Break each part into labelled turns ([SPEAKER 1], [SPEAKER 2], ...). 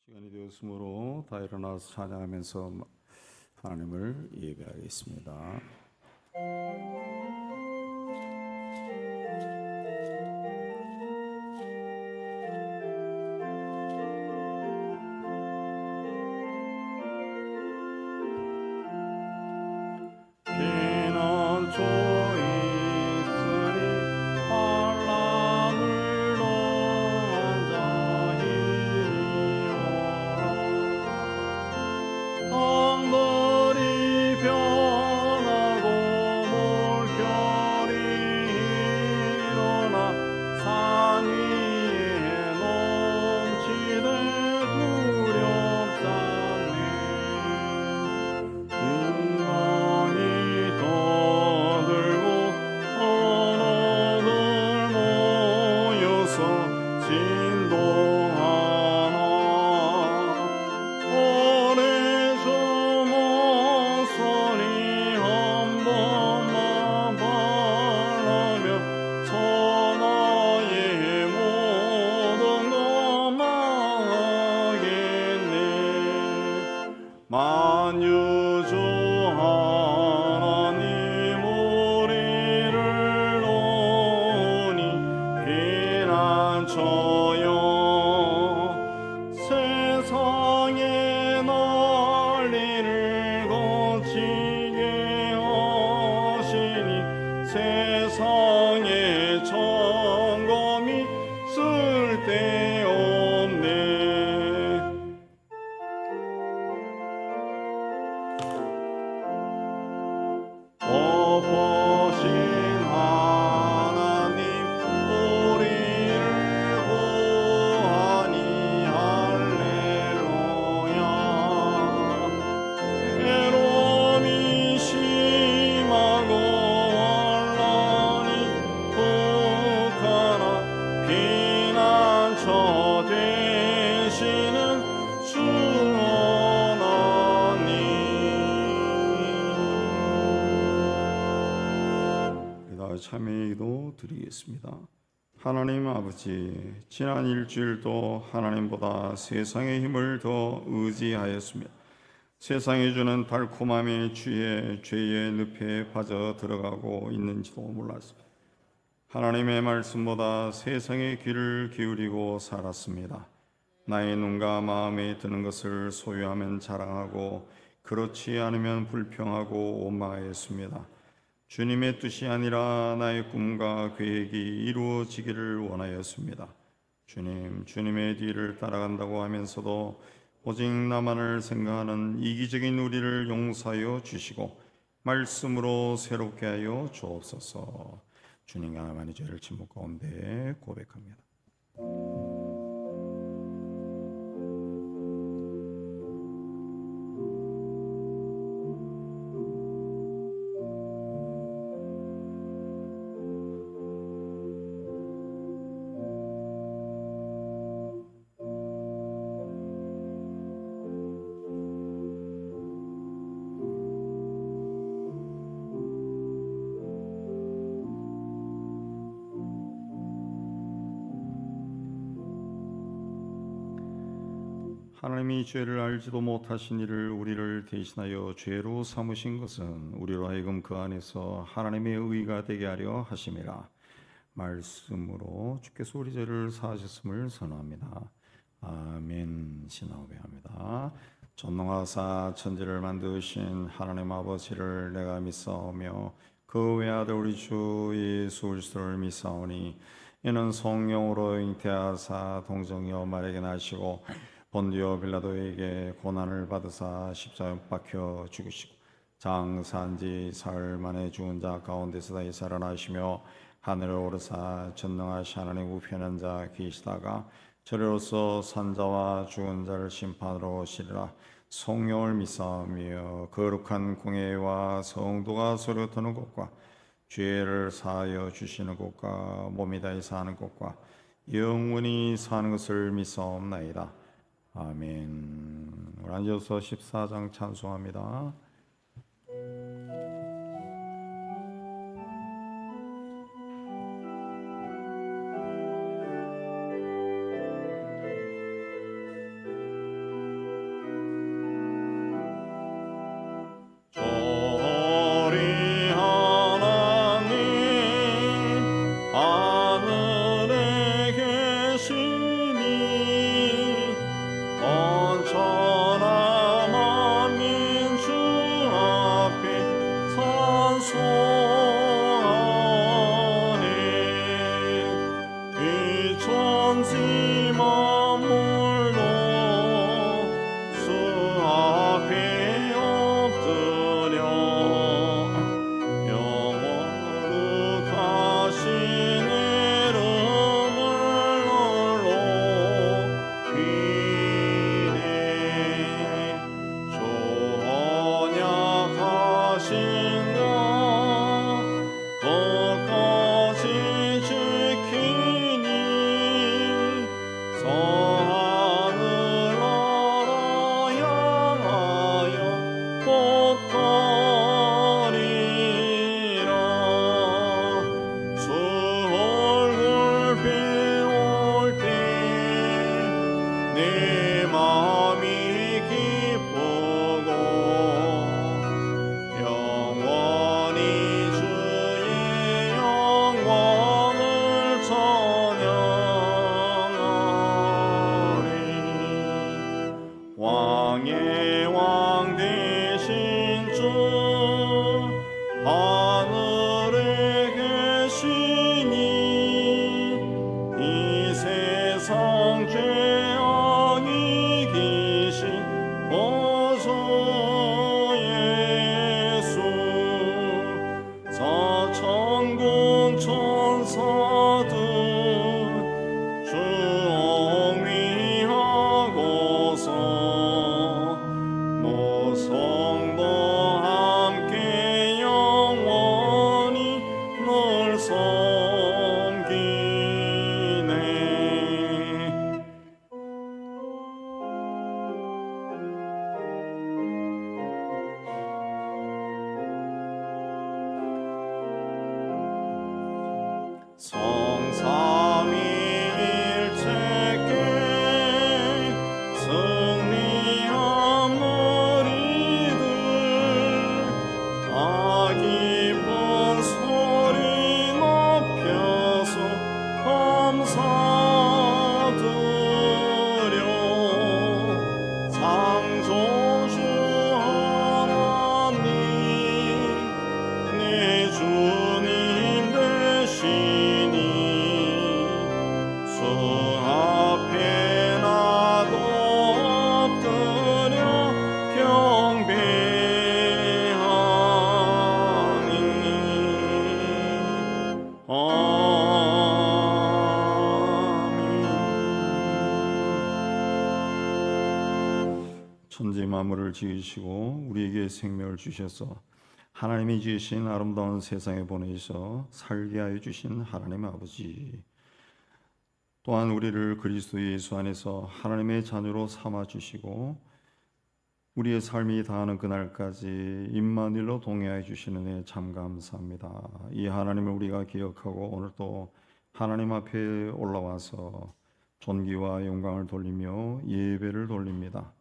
[SPEAKER 1] 시간이 되었으므로 다 일어나서 찬양하면서 하나님을 예배하겠습니다. 만유주 하나님 우리를 논히 피난처여 세상의 난리를 거치게 하시니 세상의 점검이 쓸데없네. 보신 하나님 우리를 구하니 할렐루야. 괴로움이 심하고 혼란이 북하나 피난처 되시는 주 참회의 기도 드리겠습니다. 하나님 아버지, 지난 일주일도 하나님보다 세상의 힘을 더 의지하였으며 세상이 주는 달콤함이 주의 죄의 늪에 빠져 들어가고 있는지도 몰랐습니다. 하나님의 말씀보다 세상의 귀를 기울이고 살았습니다. 나의 눈과 마음에 드는 것을 소유하면 자랑하고 그렇지 않으면 불평하고 원망하였습니다. 주님의 뜻이 아니라 나의 꿈과 계획이 이루어지기를 원하였습니다. 주님의 뒤를 따라간다고 하면서도 오직 나만을 생각하는 이기적인 우리를 용서하여 주시고 말씀으로 새롭게 하여 주옵소서. 주님과 나만의 죄를 침묵 가운데 고백합니다. 하나님이 죄를 알지도 못하신 이를 우리를 대신하여 죄로 삼으신 것은 우리로 하여금 그 안에서 하나님의 의가 되게 하려 하심이라. 말씀으로 주께서 우리 죄를 사하셨음을 선언합니다. 아멘. 신앙고백합니다. 전능하사 천지를 만드신 하나님 아버지를 내가 믿사오며 그 외아들 우리 주 예수 그리스도를 믿사오니 이는 성령으로 잉태하사 동정녀 마리아에게 나시고 본디오 빌라도에게 고난을 받으사 십자가에 박혀 죽으시고 장사한 지 사흘 만에 죽은 자 가운데서 다시 살아나시며 하늘에 오르사 전능하신 하나님 우편에 앉아 계시다가 저리로서 산자와 죽은 자를 심판하러 오시리라. 성령을 믿사오며 거룩한 공예와 성도가 서로 드는 것과 죄를 사하여 주시는 것과 몸이 다시 사는 것과 영원히 사는 것을 믿사옵나이다. 아멘. 우리 앉아서 14장 찬송합니다. 천지 만물을 지으시고 우리에게 생명을 주셔서 하나님이 지으신 아름다운 세상에 보내셔 살게 하여 주신 하나님 아버지, 또한 우리를 그리스도 예수 안에서 하나님의 자녀로 삼아 주시고 우리의 삶이 다하는 그날까지 임마누엘로 동행하여 주시는 애 참 감사합니다. 이 하나님을 우리가 기억하고 오늘 또 하나님 앞에 올라와서 존귀와 영광을 돌리며 예배를 돌립니다.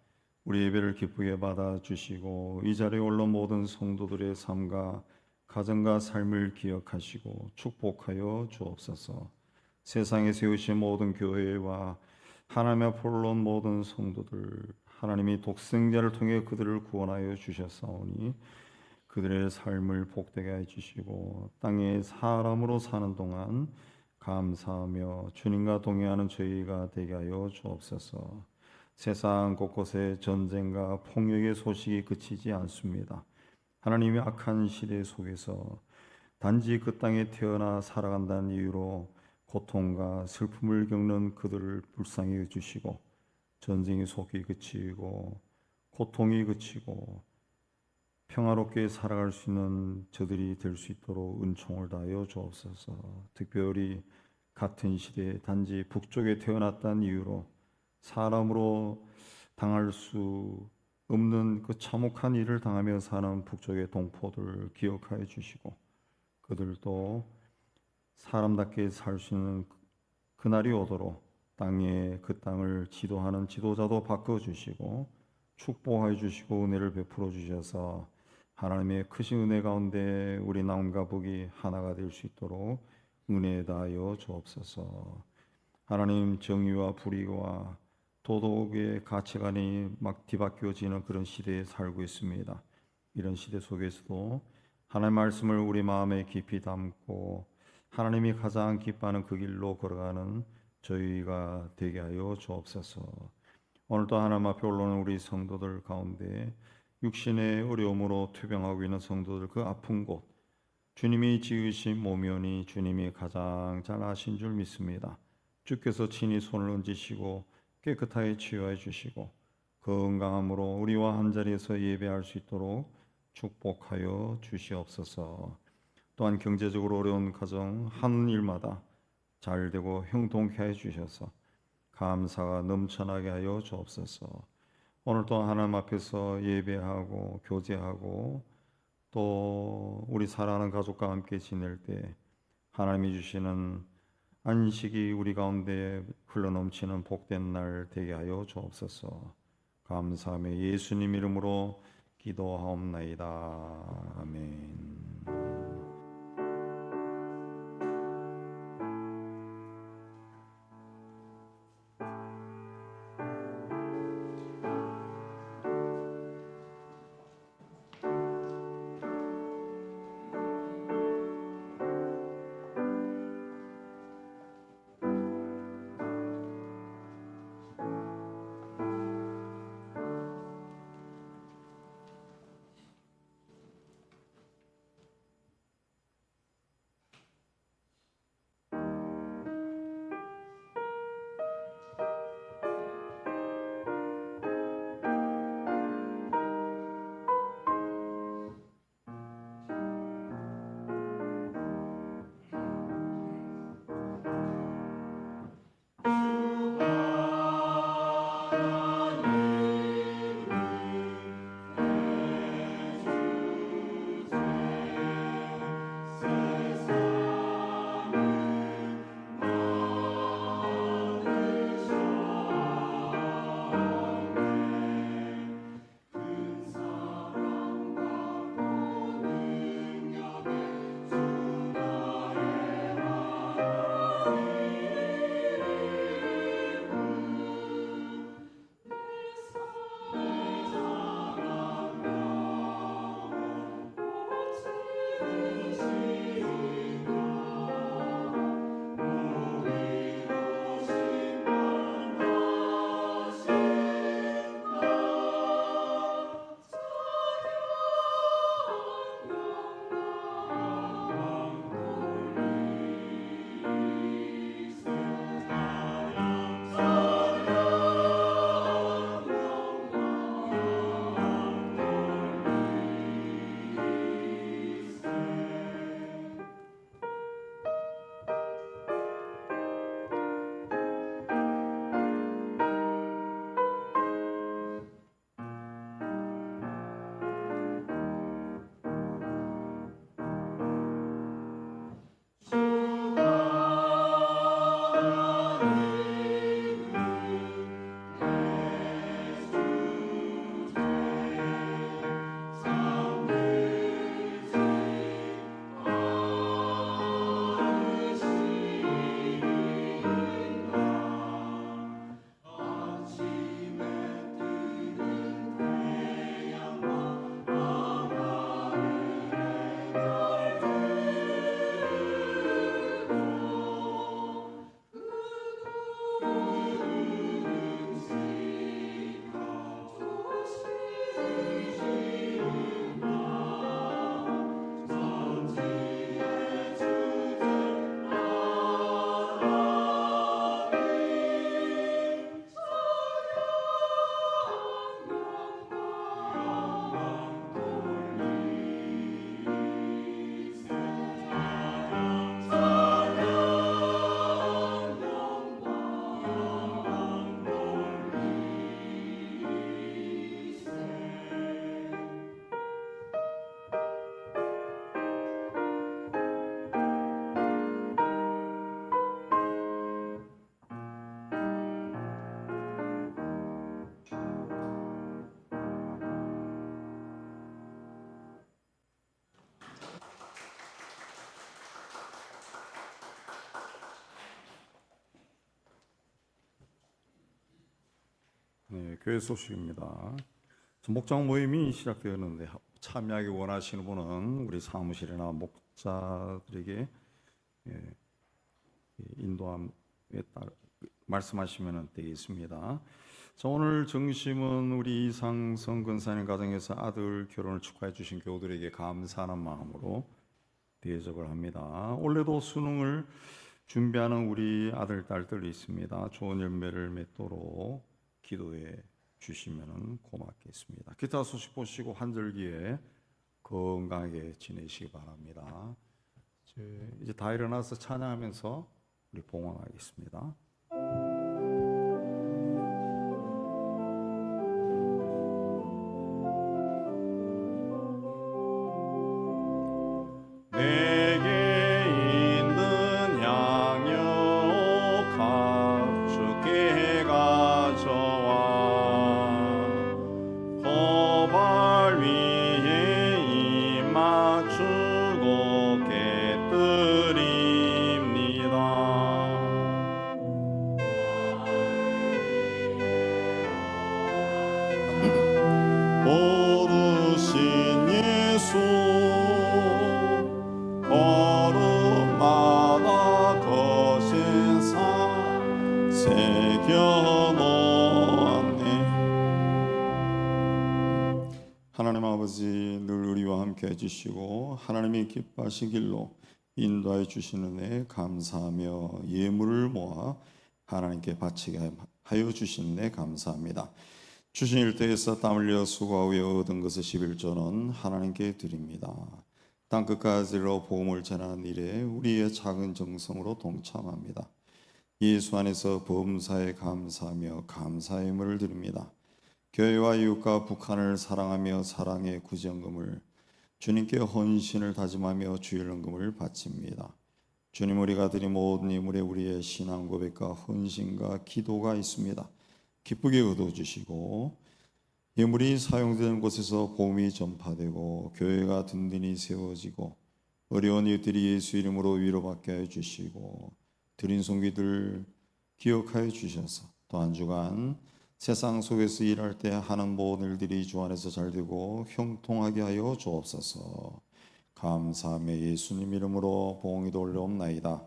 [SPEAKER 1] 우리 예배를 기쁘게 받아주시고 이 자리에 올라 모든 성도들의 삶과 가정과 삶을 기억하시고 축복하여 주옵소서. 세상에 세우신 모든 교회와 하나님 앞에 올라온 모든 성도들, 하나님이 독생자를 통해 그들을 구원하여 주셨사오니 그들의 삶을 복되게 해주시고 땅에 사람으로 사는 동안 감사하며 주님과 동행하는 저희가 되게 하여 주옵소서. 세상 곳곳에 전쟁과 폭력의 소식이 그치지 않습니다. 하나님의 악한 시대 속에서 단지 그 땅에 태어나 살아간다는 이유로 고통과 슬픔을 겪는 그들을 불쌍히 해주시고 전쟁의 속이 그치고 고통이 그치고 평화롭게 살아갈 수 있는 저들이 될 수 있도록 은총을 다하여 주옵소서. 특별히 같은 시대에 단지 북쪽에 태어났다는 이유로 사람으로 당할 수 없는 그 참혹한 일을 당하며 사는 북쪽의 동포들 기억하여 주시고 그들도 사람답게 살 수 있는 그날이 오도록 땅에 그 땅을 지도하는 지도자도 바꿔주시고 축복하여 주시고 은혜를 베풀어 주셔서 하나님의 크신 은혜 가운데 우리 남과 북이 하나가 될 수 있도록 은혜 다하여 주옵소서. 하나님, 정의와 불의와 도덕의 가치관이 막 뒤바뀌어지는 그런 시대에 살고 있습니다. 이런 시대 속에서도 하나님의 말씀을 우리 마음에 깊이 담고 하나님이 가장 기뻐하는 그 길로 걸어가는 저희가 되게 하여 주옵소서. 오늘도 하나님 앞에 올라오는 우리 성도들 가운데 육신의 어려움으로 투병하고 있는 성도들 그 아픈 곳 주님이 지으신 몸이오니 주님이 가장 잘 아신 줄 믿습니다. 주께서 친히 손을 얹으시고 깨끗하게 치유해 주시고 건강함으로 우리와 한자리에서 예배할 수 있도록 축복하여 주시옵소서. 또한 경제적으로 어려운 가정 하는 일마다 잘 되고 형통케 해 주셔서 감사가 넘쳐나게 하여 주옵소서. 오늘도 하나님 앞에서 예배하고 교제하고 또 우리 사랑하는 가족과 함께 지낼 때 하나님이 주시는 안식이 우리 가운데 흘러넘치는 복된 날 되게 하여 주옵소서. 감사하며 예수님 이름으로 기도하옵나이다. 아멘. 네, 교회 소식입니다. 목장 모임이 시작되었는데 참여하기 원하시는 분은 우리 사무실이나 목자들에게 인도함에 말씀하시면 되겠습니다. 자, 오늘 정심은 우리 이상성 근사님 가정에서 아들 결혼을 축하해 주신 교우들에게 감사하는 마음으로 대접을 합니다. 올해도 수능을 준비하는 우리 아들 딸들이 있습니다. 좋은 열매를 맺도록 기도해 주시면 고맙겠습니다. 기타 소식 보시고 환절기에 건강하게 지내시기 바랍니다. 이제 다 일어나서 찬양하면서 우리 봉헌하겠습니다.
[SPEAKER 2] 오르신 예수 걸음마다 거신 산 새겨놓았네. 하나님 아버지 늘 우리와 함께 해주시고 하나님이 기뻐하신 길로 인도해 주시는 애 감사하며 예물을 모아 하나님께 바치게 하여 주신 애 감사합니다. 주신 일터에서 땀 흘려 수고하여 얻은 것을 11조는 하나님께 드립니다. 땅끝까지로 복음을 전하는 일에 우리의 작은 정성으로 동참합니다. 예수 안에서 범사에 감사하며 감사의 예물을 드립니다. 교회와 이웃과 북한을 사랑하며 사랑의 구정금을 주님께 헌신을 다짐하며 주일헌금을 바칩니다. 주님, 우리가 드린 모든 예물에 우리의 신앙 고백과 헌신과 기도가 있습니다. 기쁘게 얻어주시고 예물이 사용되는 곳에서 복음이 전파되고 교회가 든든히 세워지고 어려운 이웃들이 예수 이름으로 위로받게 해주시고 드린 손기들 기억하여 주셔서 또 한 주간 세상 속에서 일할 때 하는 모든 일들이 주 안에서 잘되고 형통하게 하여 주옵소서. 감사하며 예수님 이름으로 봉헌이 올려옵나이다.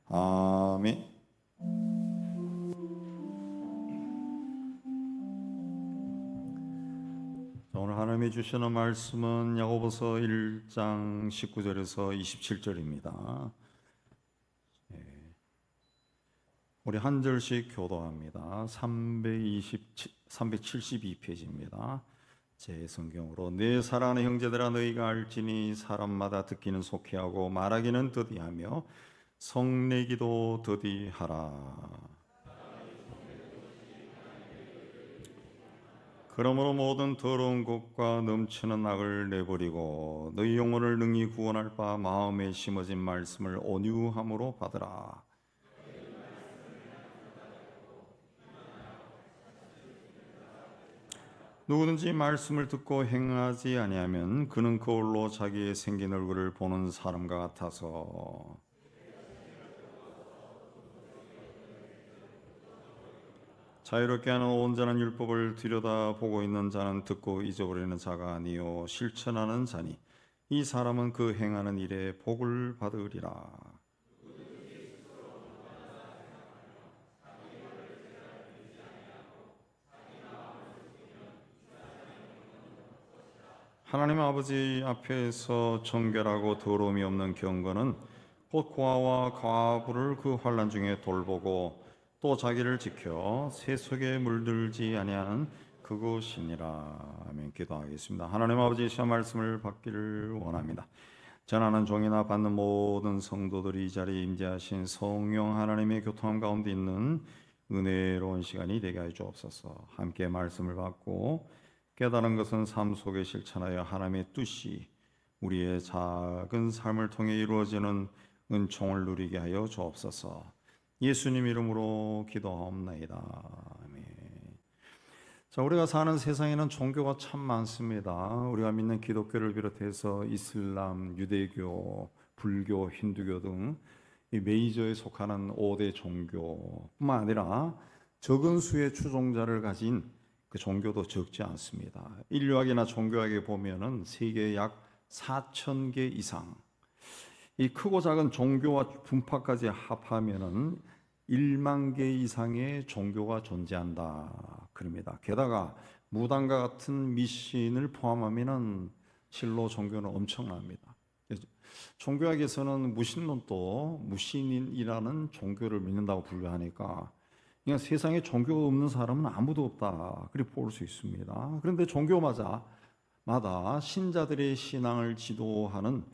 [SPEAKER 2] 아멘.
[SPEAKER 1] 오늘 하나님이 주시는 말씀은 야고보서 1장 19절에서 27절입니다. 우리 한 절씩 교도합니다. 372페이지입니다. 제 성경으로 내 사랑하는 형제들아 너희가 알지니 사람마다 듣기는 속히하고 말하기는 더디하며 성내기도 더디하라. 그러므로 모든 더러운 것과 넘치는 악을 내버리고 너희 영혼을 능히 구원할 바 마음에 심어진 말씀을 온유함으로 받으라. 누구든지 말씀을 듣고 행하지 아니하면 그는 거울로 자기의 생긴 얼굴을 보는 사람과 같아서 자유롭게 하는 온전한 율법을 들여다보고 있는 자는 듣고 잊어버리는 자가 아니요 실천하는 자니 이 사람은 그 행하는 일에 복을 받으리라. 하나님 아버지 앞에서 정결하고 더러움이 없는 경건은 곧 고아와 과부를 그 환난 중에 돌보고 또 자기를 지켜 새 속에 물들지 아니하는 그것이니라. 아멘. 기도하겠습니다. 하나님 아버지 시험 말씀을 받기를 원합니다. 전하는 종이나 받는 모든 성도들이 이 자리에 임재하신 성령 하나님의 교통함 가운데 있는 은혜로운 시간이 되게 하여 주옵소서. 함께 말씀을 받고 깨달은 것은 삶 속에 실천하여 하나님의 뜻이 우리의 작은 삶을 통해 이루어지는 은총을 누리게 하여 주옵소서. 예수님 이름으로 기도하옵나이다. 아멘. 자, 우리가 사는 세상에는 종교가 참 많습니다. 우리가 믿는 기독교를 비롯해서 이슬람, 유대교, 불교, 힌두교 등 이 메이저에 속하는 5대 종교뿐만 아니라 적은 수의 추종자를 가진 그 종교도 적지 않습니다. 인류학이나 종교학에 보면은 세계 약 4,000개 이상 이 크고 작은 종교와 분파까지 합하면은 1만 개 이상의 종교가 존재한다 그럽니다. 게다가 무당과 같은 미신을 포함하면은 실로 종교는 엄청납니다. 종교학에서는 무신론도 무신이라는 종교를 믿는다고 분류하니까 그냥 세상에 종교가 없는 사람은 아무도 없다 그렇게 볼 수 있습니다. 그런데 종교마다 신자들의 신앙을 지도하는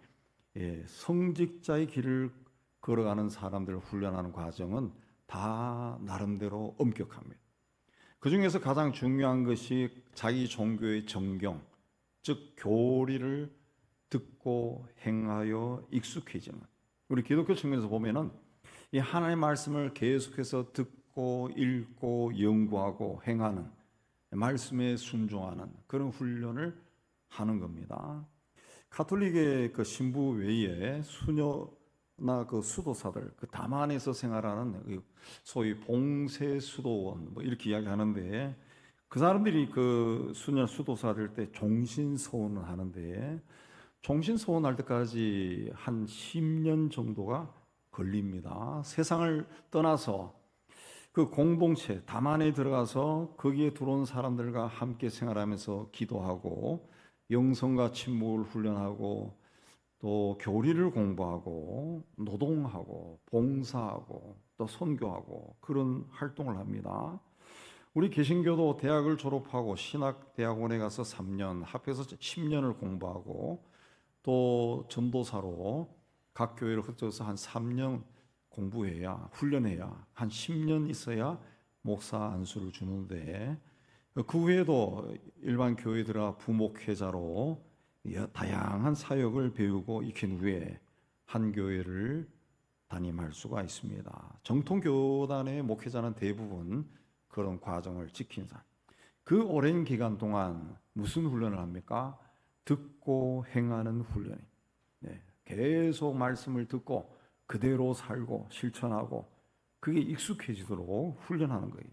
[SPEAKER 1] 성직자의 길을 걸어가는 사람들을 훈련하는 과정은 다 나름대로 엄격합니다. 그 중에서 가장 중요한 것이 자기 종교의 정경, 즉 교리를 듣고 행하여 익숙해지는. 우리 기독교 측면에서 보면은 이 하나님의 말씀을 계속해서 듣고 읽고 연구하고 행하는, 말씀에 순종하는 그런 훈련을 하는 겁니다. 가톨릭의 그 신부 외에 수녀나 그 수도사들, 그 다만에서 생활하는 소위 봉쇄 수도원 뭐 이렇게 이야기하는데, 그 사람들이 그 수녀 수도사들 때 종신서원을 하는데, 종신서원할 때까지 한 10년 정도가 걸립니다. 세상을 떠나서 그 공동체 다만에 들어가서 거기에 들어온 사람들과 함께 생활하면서 기도하고 영성과 침묵을 훈련하고 또 교리를 공부하고 노동하고 봉사하고 또 선교하고 그런 활동을 합니다. 우리 개신교도 대학을 졸업하고 신학대학원에 가서 3년, 합해서 10년을 공부하고 또 전도사로 각 교회를 흩어져서 한 3년 공부해야, 훈련해야 한 10년 있어야 목사 안수를 주는데, 그 후에도 일반 교회에 들어가 부목회자로 다양한 사역을 배우고 익힌 후에 한 교회를 담임할 수가 있습니다. 정통 교단의 목회자는 대부분 그런 과정을 지킨 사람. 그 오랜 기간 동안 무슨 훈련을 합니까? 듣고 행하는 훈련이. 계속 말씀을 듣고 그대로 살고 실천하고 그게 익숙해지도록 훈련하는 거예요.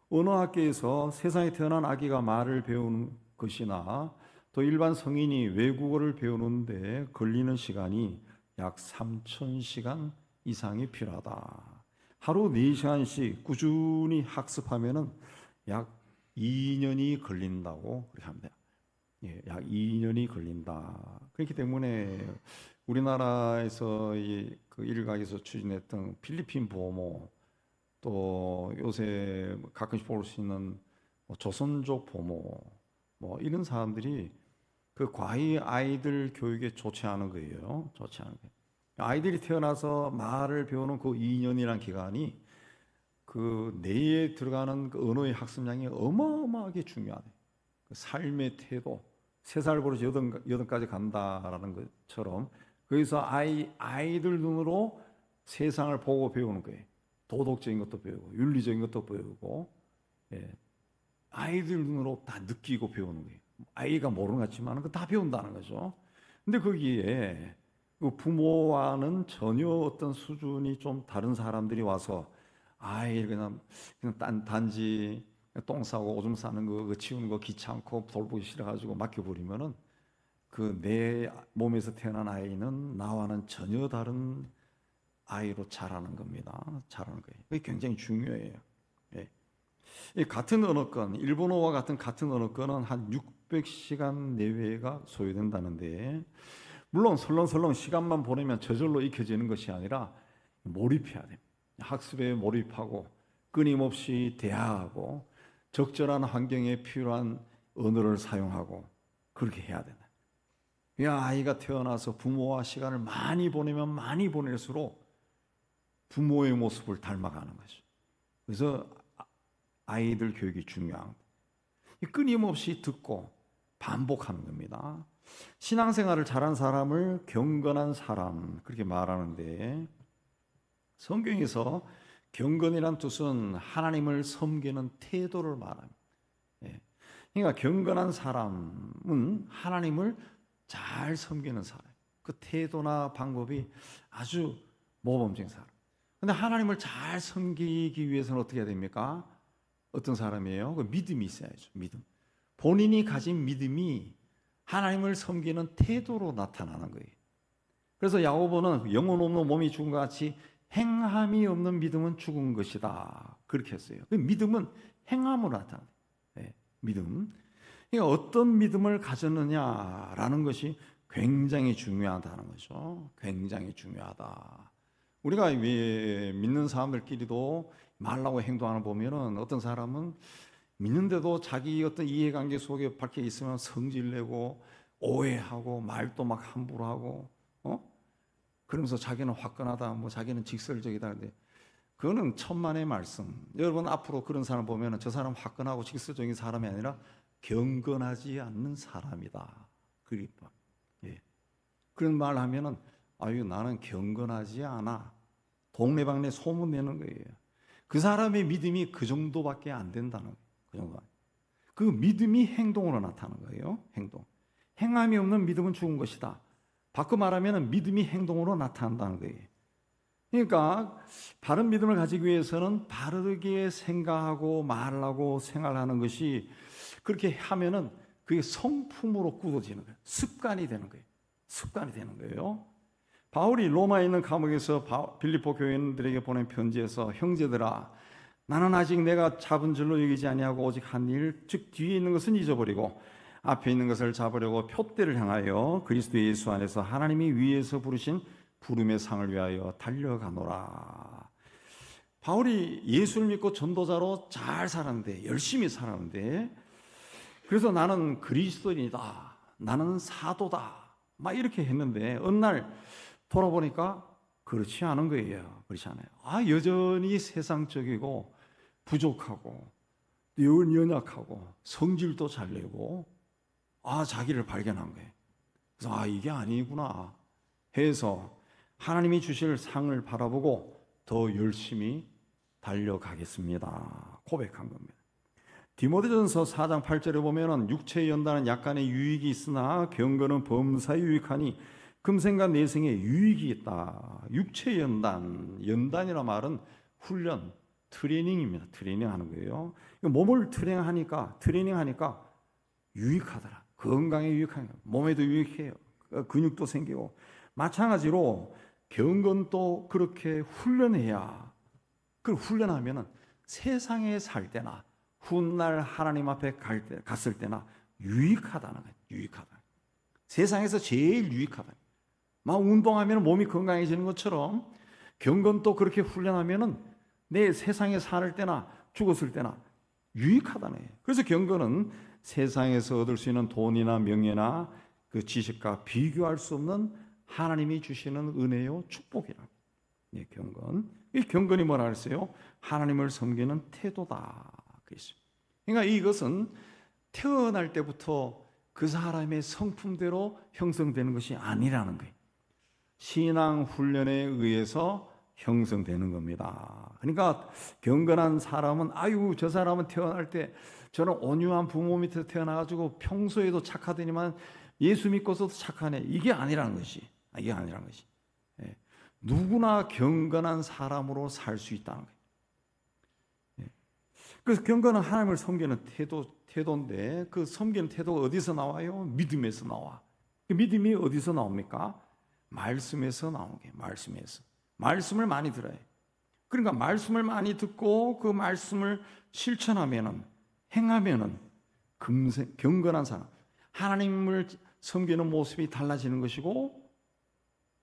[SPEAKER 1] 언어학계에서 세상에 태어난 아기가 말을 배우는 것이나 또 일반 성인이 외국어를 배우는데 걸리는 시간이 약 3,000시간 이상이 필요하다. 하루 4시간씩 꾸준히 학습하면은 약 2년이 걸린다고 그렇게 합니다. 약 2년이 걸린다. 그렇기 때문에 우리나라에서 그 일각에서 추진했던 필리핀 보모, 또 요새 가끔씩 볼 수 있는 조선족 보모, 뭐 이런 사람들이 그 과히 아이들 교육에 좋지 않은 거예요. 좋지 않은 거예요. 아이들이 태어나서 말을 배우는 그 2년이라는 기간이 그 뇌에 들어가는 그 언어의 학습량이 어마어마하게 중요하대. 그 삶의 태도, 3살 버릇 8까지 간다라는 것처럼 거기서 아이들 눈으로 세상을 보고 배우는 거예요. 도덕적인 것도 배우고 윤리적인 것도 배우고, 아이들 눈으로 다 느끼고 배우는 거예요. 아이가 모르는 것 같지만 다 배운다는 거죠. 근데 거기에 그 부모와는 전혀 어떤 수준이 좀 다른 사람들이 와서 아이를 그냥 단지 똥 싸고 오줌 싸는 거 치우는 거 귀찮고 돌보기 싫어가지고 맡겨버리면은 그 내 몸에서 태어난 아이는 나와는 전혀 다른 아이로 자라는 겁니다. 자라는 거예요. 그게 굉장히 중요해요. 이 같은 언어권, 일본어와 같은 언어권은 한 600시간 내외가 소요된다는데, 물론 설렁설렁 시간만 보내면 저절로 익혀지는 것이 아니라 몰입해야 됩니다. 학습에 몰입하고 끊임없이 대화하고 적절한 환경에 필요한 언어를 사용하고 그렇게 해야 된다. 이 아이가 태어나서 부모와 시간을 많이 보내면 많이 보낼수록 부모의 모습을 닮아가는 거죠. 그래서 아이들 교육이 중요한 끊임없이 듣고 반복하는 겁니다. 신앙생활을 잘한 사람을 경건한 사람 그렇게 말하는데, 성경에서 경건이란 뜻은 하나님을 섬기는 태도를 말합니다. 그러니까 경건한 사람은 하나님을 잘 섬기는 사람. 그 태도나 방법이 아주 모범적인 사람. 근데 하나님을 잘 섬기기 위해서는 어떻게 해야 됩니까? 어떤 사람이에요? 그 믿음이 있어야죠. 믿음. 본인이 가진 믿음이 하나님을 섬기는 태도로 나타나는 거예요. 그래서 야고보는 영혼 없는 몸이 죽은 것 같이 행함이 없는 믿음은 죽은 것이다. 그렇게 했어요. 그 믿음은 행함으로 나타나요. 네, 믿음. 그러니까 어떤 믿음을 가졌느냐라는 것이 굉장히 중요하다는 거죠. 굉장히 중요하다. 우리가 왜 믿는 사람들끼리도 말하고 행동하는 보면은 어떤 사람은 믿는데도 자기 어떤 이해관계 속에 박혀 있으면 성질내고 오해하고 말도 막 함부로 하고 그러면서 자기는 화끈하다, 뭐 자기는 직설적이다. 근데 그거는 천만의 말씀. 여러분 앞으로 그런 사람 보면은 저 사람 화끈하고 직설적인 사람이 아니라 경건하지 않는 사람이다. 그리고 예. 그런 말 하면은 아유 나는 경건하지 않아. 동네방네 소문 내는 거예요. 그 사람의 믿음이 그 정도밖에 안 된다는 거예요. 그 정도. 그 믿음이 행동으로 나타나는 거예요. 행동. 행함이 없는 믿음은 죽은 것이다. 바꿔 말하면 믿음이 행동으로 나타난다는 거예요. 그러니까 바른 믿음을 가지기 위해서는 바르게 생각하고 말하고 생활하는 것이 그렇게 하면은 그게 성품으로 굳어지는 거예요. 습관이 되는 거예요. 습관이 되는 거예요. 바울이 로마에 있는 감옥에서 빌립보 교인들에게 보낸 편지에서 형제들아 나는 아직 내가 잡은 줄로 여기지 아니하고 오직 한 일 즉 뒤에 있는 것은 잊어버리고 앞에 있는 것을 잡으려고 표대를 향하여 그리스도 예수 안에서 하나님이 위에서 부르신 부름의 상을 위하여 달려가노라. 바울이 예수를 믿고 전도자로 잘 살았는데 열심히 살았는데 그래서 나는 그리스도인이다. 나는 사도다. 막 이렇게 했는데 어느 날 돌아보니까 그렇지 않은 거예요. 그렇지 않아요. 여전히 세상적이고 부족하고 연약하고 성질도 잘 내고 자기를 발견한 거예요. 그래서 이게 아니구나 해서 하나님이 주실 상을 바라보고 더 열심히 달려가겠습니다. 고백한 겁니다. 디모데전서 4장 8절에 보면은 육체의 연단은 약간의 유익이 있으나 경건은 범사에 유익하니 금생과 내생에 유익이 있다. 육체의 연단이라 말은 훈련, 트레이닝입니다. 트레이닝하는 거예요. 몸을 트레이닝하니까 유익하더라. 건강에 유익하니까 몸에도 유익해요. 근육도 생기고 마찬가지로 경건도 그렇게 훈련해야 그 훈련하면은 세상에 살 때나 훗날 하나님 앞에 갔을 때나 유익하다는 거예요. 유익하다. 세상에서 제일 유익하다. 막 운동하면 몸이 건강해지는 것처럼 경건도 그렇게 훈련하면은 내 세상에 살 때나 죽었을 때나 유익하다는 거예요. 그래서 경건은 세상에서 얻을 수 있는 돈이나 명예나 그 지식과 비교할 수 없는 하나님이 주시는 은혜요 축복이라. 예, 경건. 이 경건이 뭐라 그랬어요? 하나님을 섬기는 태도다. 그랬어요. 그러니까 이것은 태어날 때부터 그 사람의 성품대로 형성되는 것이 아니라는 거예요. 신앙 훈련에 의해서 형성되는 겁니다. 그러니까 경건한 사람은 저 사람은 태어날 때 저는 온유한 부모 밑에서 태어나가지고 평소에도 착하더니만 예수 믿고서도 착하네. 이게 아니라는 것이. 이게 아니라는 것이. 예. 누구나 경건한 사람으로 살 수 있다는 거예요. 예. 그래서 경건은 하나님을 섬기는 태도인데 그 섬기는 태도가 어디서 나와요? 믿음에서 나와. 그 믿음이 어디서 나옵니까? 말씀에서 나오는 게 말씀에서. 말씀을 많이 들어요. 그러니까 말씀을 많이 듣고 그 말씀을 실천하면은 행하면은 경건한 사람, 하나님을 섬기는 모습이 달라지는 것이고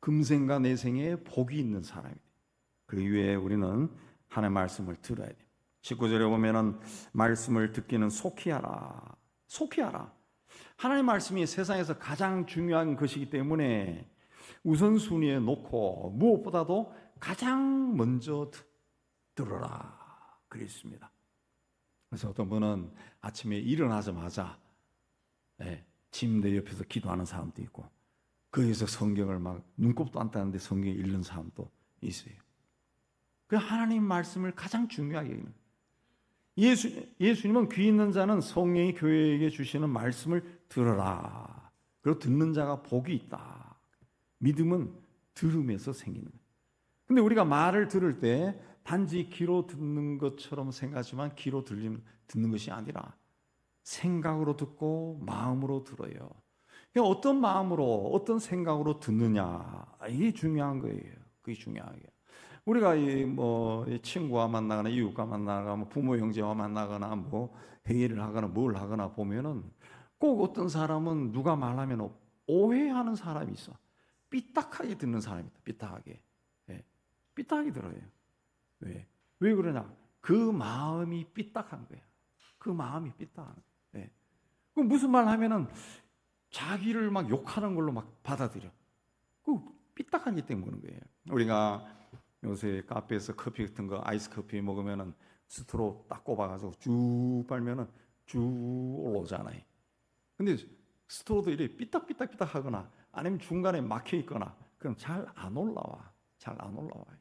[SPEAKER 1] 금생과 내생에 복이 있는 사람이에요. 그 이후에 우리는 하나님의 말씀을 들어야 돼요. 19절에 보면은 말씀을 듣기는 속히 하라. 속히 하라. 하나님의 말씀이 세상에서 가장 중요한 것이기 때문에 우선순위에 놓고 무엇보다도 가장 먼저 들어라 그랬습니다. 그래서 어떤 분은 아침에 일어나자마자 침대 옆에서 기도하는 사람도 있고 거기서 성경을 막 눈곱도 안 따는데 성경 읽는 사람도 있어요. 그 하나님 말씀을 가장 중요하게 읽는 예수님은 귀 있는 자는 성령이 교회에게 주시는 말씀을 들어라. 그리고 듣는 자가 복이 있다. 믿음은 들음에서 생기는 거예요. 근데 우리가 말을 들을 때 단지 귀로 듣는 것처럼 생각하지만 귀로 듣는 것이 아니라 생각으로 듣고 마음으로 들어요. 그러니까 어떤 마음으로 어떤 생각으로 듣느냐 이게 중요한 거예요. 그게 중요한 거예요. 우리가 이 친구와 만나거나 이웃과 만나거나 뭐 부모 형제와 만나거나 뭐 회의를 하거나 뭘 하거나 보면은 꼭 어떤 사람은 누가 말하면 오해하는 사람이 있어. 삐딱하게 듣는 사람이 있다. 삐딱하게. 예. 삐딱하게 들어요. 왜? 왜 그러냐? 그 마음이 삐딱한 거야. 그 마음이 삐딱한 거야. 예. 그 무슨 말 하면은 자기를 막 욕하는 걸로 막 받아들여. 그 삐딱하기 때문에 그런 거예요. 우리가 요새 카페에서 커피 같은 거 아이스 커피 먹으면은 스트로 딱 꼽아가지고 쭉 빨면은 쭉 올라오잖아요. 근데 스트로도 이렇게 삐딱삐딱삐딱 하거나 아니면 중간에 막혀 있거나 그럼 잘 안 올라와. 잘 안 올라와요.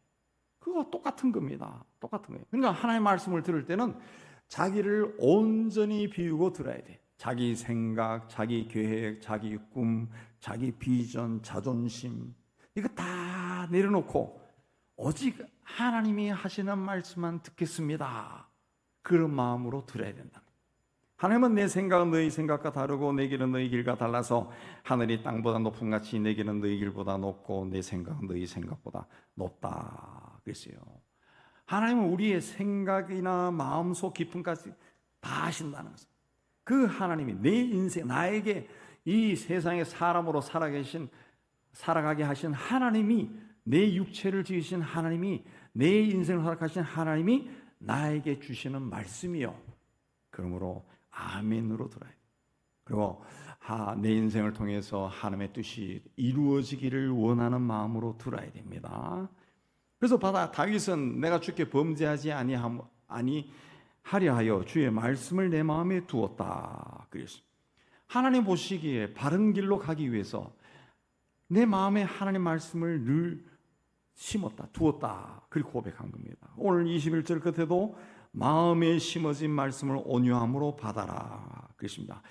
[SPEAKER 1] 그거 똑같은 겁니다. 똑같은 거예요. 그러니까 하나님의 말씀을 들을 때는 자기를 온전히 비우고 들어야 돼. 자기 생각, 자기 계획, 자기 꿈, 자기 비전, 자존심 이거 다 내려놓고 오직 하나님이 하시는 말씀만 듣겠습니다. 그런 마음으로 들어야 된다. 하나님은 내 생각은 너희 생각과 다르고 내 길은 너희 길과 달라서 하늘이 땅보다 높은 같이 내 길은 너희 길보다 높고 내 생각은 너희 생각보다 높다 그랬어요. 하나님은 우리의 생각이나 마음속 깊음까지 다 아신다는 것입니다. 그 하나님이 내 인생 나에게 이 세상에 사람으로 살아가게 하신 하나님이 내 육체를 지으신 하나님이 내 인생을 허락하신 하나님이 나에게 주시는 말씀이요. 그러므로 아멘으로 들어야 돼. 그리고 내 인생을 통해서 하나님의 뜻이 이루어지기를 원하는 마음으로 들어야 됩니다. 그래서 다윗은 내가 주께 범죄하지 아니하려 하여 주의 말씀을 내 마음에 두었다 그랬습니다. 하나님 보시기에 바른 길로 가기 위해서 내 마음에 하나님 말씀을 늘 심었다, 두었다 그렇게 고백한 겁니다. 오늘 21절 끝에도 마음에 심어진 말씀을 온유함으로 받아라 그랬습니다.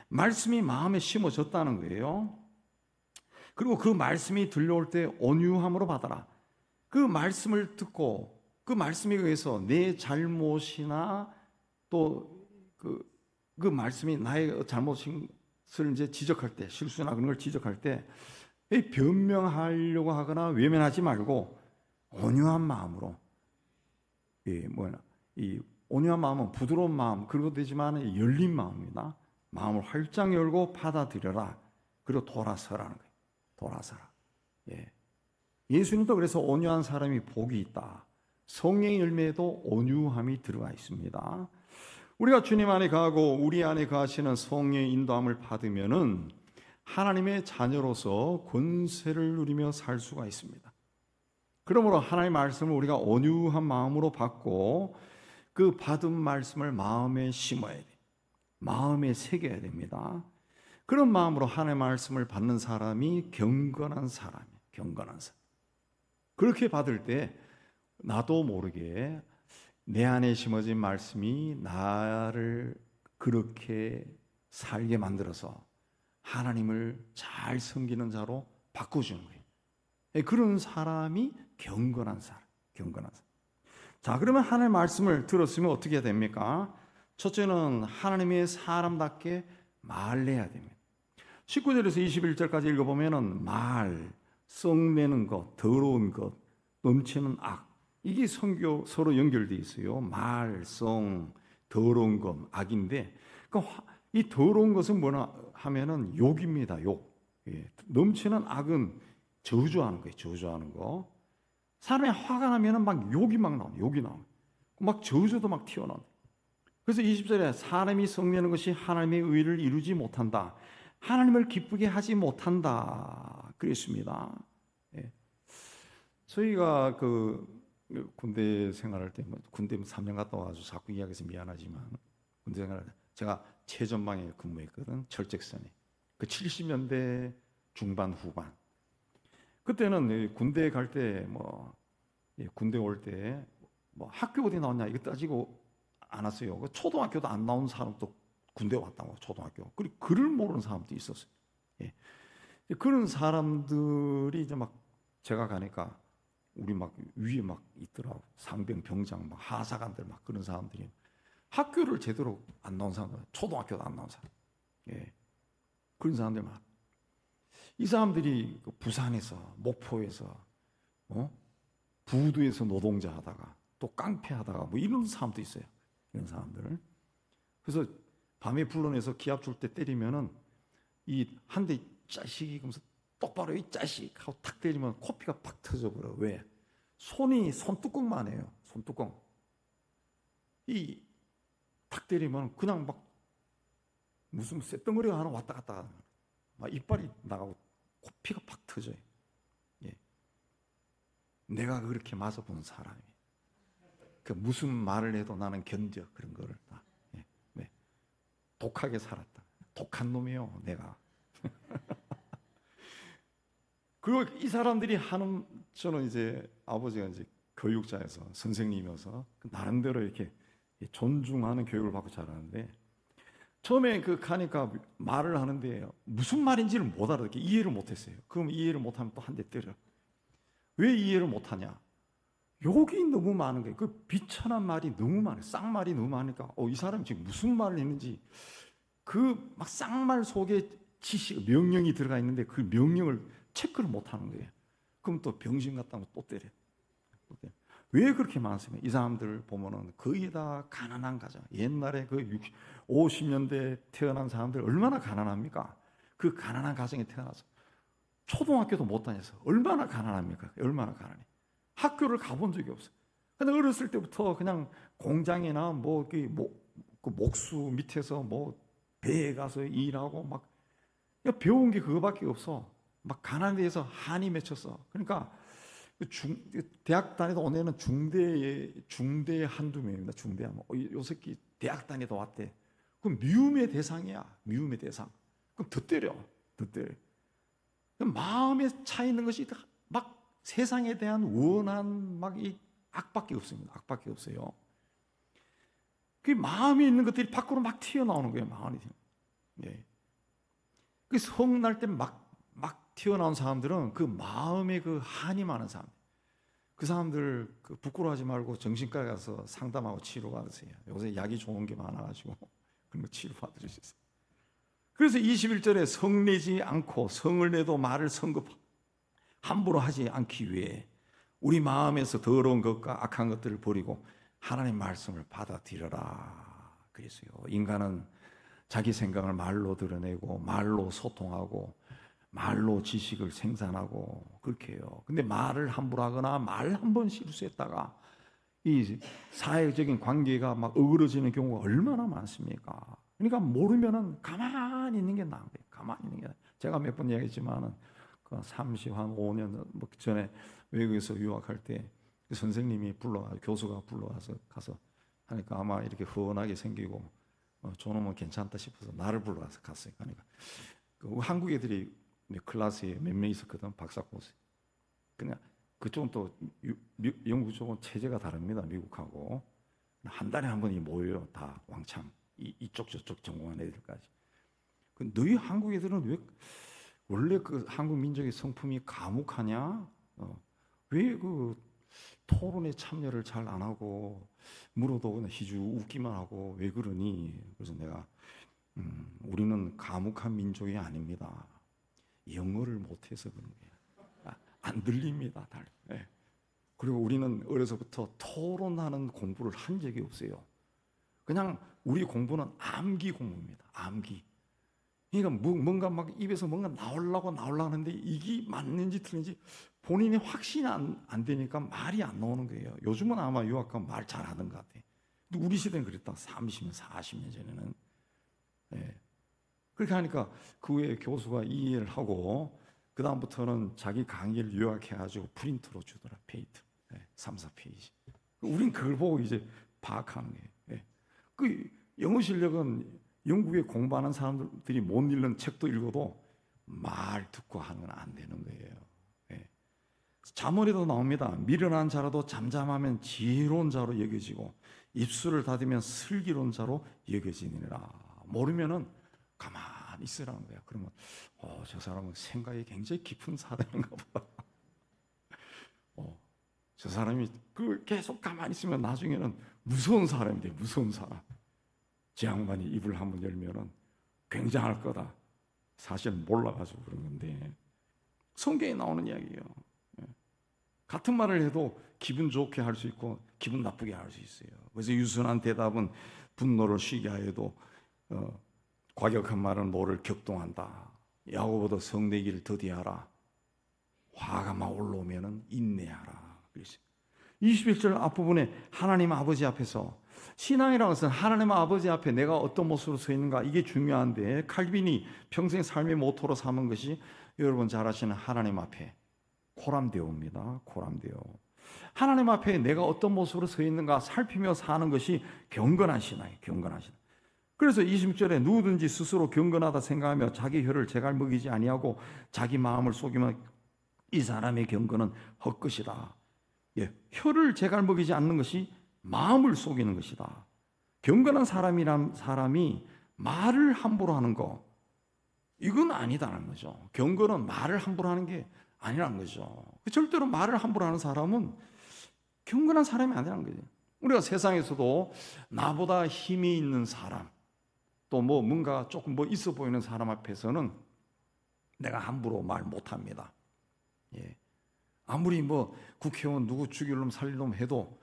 [SPEAKER 1] 말씀이 마음에 심어졌다는 거예요. 그리고 그 말씀이 들려올 때 온유함으로 받아라. 그 말씀을 듣고 그 말씀에 의해서 내 잘못이나 또 그 말씀이 나의 잘못을 이제 지적할 때, 실수나 그런 걸 지적할 때 변명하려고 하거나 외면하지 말고 온유한 마음으로, 이 온유한 마음은 부드러운 마음, 그리고 되지만 열린 마음이다. 마음을 활짝 열고 받아들여라. 그리고 돌아서라는 거예요. 돌아서라. 예수님도 그래서 온유한 사람이 복이 있다. 성령의 열매에도 온유함이 들어가 있습니다. 우리가 주님 안에 가고 우리 안에 가시는 성령의 인도함을 받으면은 하나님의 자녀로서 권세를 누리며 살 수가 있습니다. 그러므로 하나님의 말씀을 우리가 온유한 마음으로 받고 그 받은 말씀을 마음에 심어야 돼. 마음에 새겨야 됩니다. 그런 마음으로 하나님의 말씀을 받는 사람이 경건한 사람이에요. 경건한 사람. 그렇게 받을 때 나도 모르게 내 안에 심어진 말씀이 나를 그렇게 살게 만들어서 하나님을 잘 섬기는 자로 바꿔주는 거예요. 그런 사람이 경건한 사람, 경건한 사람. 자, 그러면 하나님의 말씀을 들었으면 어떻게 해야 됩니까? 첫째는 하나님의 사람답게 말해야 됩니다. 19절에서 21절까지 읽어보면은 말, 썩내는 것, 더러운 것, 넘치는 악, 이게 서로 연결되어 있어요. 말, 성, 더러운 것, 악인데 이 더러운 것은 뭐냐 하면은 욕입니다. 욕. 넘치는 악은 저주하는 거예요. 저주하는 거. 사람이 화가 나면은 막 욕이 막 나와요. 욕이 나와요. 막 저주도 막 튀어나와요. 그래서 20절에 사람이 성내는 것이 하나님의 의를 이루지 못한다. 하나님을 기쁘게 하지 못한다. 그랬습니다. 저희가 군대 생활할 때, 군대 3년 갔다 와가지고 자꾸 이야기해서 미안하지만, 군대 생활할 때 제가 최전방에 근무했거든. 철책선에. 그 70년대 중반 후반. 그때는 군대 갈 때 군대 올 때 학교 어디 나왔냐 이거 따지고 안 왔어요. 초등학교도 안 나온 사람도 군대 왔다고. 초등학교. 그리고 글을 모르는 사람도 있었어요. 그런 사람들이 이제 제가 가니까 우리 위에 있더라고. 상병, 병장, 하사관들 그런 사람들이 학교를 제대로 안 나온 사람들, 초등학교도 안 나온 사람, 그런 사람들 이 사람들이 부산에서, 목포에서, 부두에서 노동자 하다가 또 깡패하다가 뭐 이런 사람도 있어요. 이런 사람들. 그래서 밤에 불러내서 기합 줄 때 때리면은 이 한 대 짜식이 그러면서 똑바로 이 짜식 하고 탁 때리면 코피가 팍 터져 버려. 왜? 손이 손뚜껑만 해요. 손뚜껑. 이 탁 때리면 그냥 막 무슨 쇳덩어리가 하나 왔다 갔다 하는, 막 이빨이 나가고 코피가 팍 터져요. 예. 내가 그렇게 맞아본 사람이. 그 무슨 말을 해도 나는 견뎌 그런 거를 다. 예. 네. 독하게 살았다. 독한 놈이요, 내가. 그리고 이 사람들이 하는, 저는 이제 아버지가 이제 교육자여서 선생님이어서 나름대로 이렇게 존중하는 교육을 받고 자라는데, 처음에 그 가니까 말을 하는데 무슨 말인지를 못 알아듣게 이해를 못했어요. 그럼 이해를 못하면 또 한 대 때려. 왜 이해를 못하냐? 욕이 너무 많은 거예요. 그 비천한 말이 너무 많아요. 쌍말이 너무 많으니까 이 사람이 지금 무슨 말을 했는지, 그 막 쌍말 속에 지시 명령이 들어가 있는데 그 명령을 체크를 못하는 거예요. 그럼 또 병신 같다고 또 때려. 왜 그렇게 많습니까? 이 사람들 보면은 거의 다 가난한 가정. 옛날에 그 50년대 태어난 사람들 얼마나 가난합니까? 그 가난한 가정에 태어나서 초등학교도 못 다녀서 얼마나 가난합니까? 얼마나 가난해. 학교를 가본 적이 없어요. 근데 어렸을 때부터 그냥 공장이나 그 목수 밑에서 뭐 배에 가서 일하고 막 배운 게 그거밖에 없어. 막 가난에 대해서 한이 맺혔어. 그러니까 대학 다니다 온 애는 중대에 한두 명입니다. 중대 요 새끼 대학 다니다 왔대. 그럼 미움의 대상이야. 미움의 대상. 그럼 더 때려. 마음에 차 있는 것이 막 세상에 대한 원한 막 이 악밖에 없습니다. 악밖에 없어요. 그 마음에 있는 것들이 밖으로 막 튀어나오는 거예요. 마음이. 예. 그 성날 때 막 튀어나온 사람들은 그 마음에 그 한이 많은 사람. 그 사람들 그 부끄러워하지 말고 정신과 가서 상담하고 치료받으세요. 요새 약이 좋은 게 많아가지고 그런 거 치료받으셨어요. 그래서 21절에 성내지 않고 성을 내도 말을 성급 함부로 하지 않기 위해 우리 마음에서 더러운 것과 악한 것들을 버리고 하나님 말씀을 받아들여라 그랬어요. 인간은 자기 생각을 말로 드러내고 말로 소통하고 말로 지식을 생산하고 그렇게 해요. 근데 말을 함부로 하거나 말 한 번 실수했다가 이 사회적인 관계가 막 어그러지는 경우가 얼마나 많습니까? 그러니까 모르면은 가만히 있는 게 나은 거예요. 가만히 있는 게. 제가 몇 번 이야기했지만은 그 5년 뭐 전에 외국에서 유학할 때 그 선생님이 교수가 불러와서 가서 하니까 아마 이렇게 훤하게 생기고 저놈은 괜찮다 싶어서 나를 불러와서 갔어요. 그러니까 그 한국 애들이 클래스에 몇 명 있었거든. 박사 코스. 그냥 그쪽은 또 영국 쪽은 체제가 다릅니다. 미국하고 한 달에 한 번이 모여요. 다 왕창 이쪽 저쪽 전공한 애들까지. 그 너희 한국 애들은 왜 원래 그 한국 민족의 성품이 과묵하냐? 왜 그 토론에 참여를 잘 안 하고 물어도 그냥 희주 웃기만 하고 왜 그러니? 그래서 내가 우리는 과묵한 민족이 아닙니다. 영어를 못해서 그런 거예요. 안 들립니다. 네. 그리고 우리는 어려서부터 토론하는 공부를 한 적이 없어요. 그냥 우리 공부는 암기 공부입니다. 암기. 그러니까 뭔가 막 입에서 뭔가 나오려고 하는데 이게 맞는지 틀린지 본인이 확신이 안 되니까 말이 안 나오는 거예요. 요즘은 아마 유학 가면 말 잘하는 것 같아요. 근데 우리 시대는 그랬다. 30년, 40년 전에는. 네. 그렇게 하니까 그 후에 교수가 이해를 하고 그 다음부터는 자기 강의를 요약해가지고 프린트로 주더라. 페이트. 3, 4페이지. 우린 그걸 보고 이제 파악하는 거예요. 네. 그 영어 실력은 영국에 공부하는 사람들이 못 읽는 책도 읽어도 말 듣고 하는 건 안 되는 거예요. 네. 잠언에도 나옵니다. 미련한 자라도 잠잠하면 지혜로운 자로 여겨지고 입술을 닫으면 슬기로운 자로 여겨지니라. 모르면은 가만히 있으라는 거야. 그러면 저 사람은 생각이 굉장히 깊은 사람인가 보다. 저 사람이 그 계속 가만히 있으면 나중에는 무서운 사람이 돼. 무서운 사람. 제 양반이 입을 한번 열면은 굉장할 거다. 사실 몰라가지고 그런 건데 성경에 나오는 이야기예요. 같은 말을 해도 기분 좋게 할 수 있고 기분 나쁘게 할 수 있어요. 그래서 유순한 대답은 분노를 쉬게 하여도 과격한 말은 너를 격동한다. 야고보도 성내기를 더디하라. 화가 막 올라오면은 인내하라. 그랬어요. 21절 앞부분에 하나님 아버지 앞에서, 신앙이라는 것은 하나님 아버지 앞에 내가 어떤 모습으로 서 있는가, 이게 중요한데, 칼빈이 평생 삶의 모토로 삼은 것이 여러분 잘 아시는 하나님 앞에 코람데오입니다. 코람데오. 하나님 앞에 내가 어떤 모습으로 서 있는가 살피며 사는 것이 경건한 신앙이에요. 경건한 신앙. 그래서 20절에 누구든지 스스로 경건하다 생각하며 자기 혀를 제갈 먹이지 아니하고 자기 마음을 속이면 이 사람의 경건은 헛것이다. 예, 혀를 제갈 먹이지 않는 것이 마음을 속이는 것이다. 경건한 사람이 말을 함부로 하는 거, 이건 아니다는 거죠. 경건은 말을 함부로 하는 게 아니라는 거죠. 절대로 말을 함부로 하는 사람은 경건한 사람이 아니라는 거죠. 우리가 세상에서도 나보다 힘이 있는 사람, 또 뭔가 조금 있어 보이는 사람 앞에서는 내가 함부로 말 못합니다. 예. 아무리 국회의원 누구 죽일 놈 살릴 놈 해도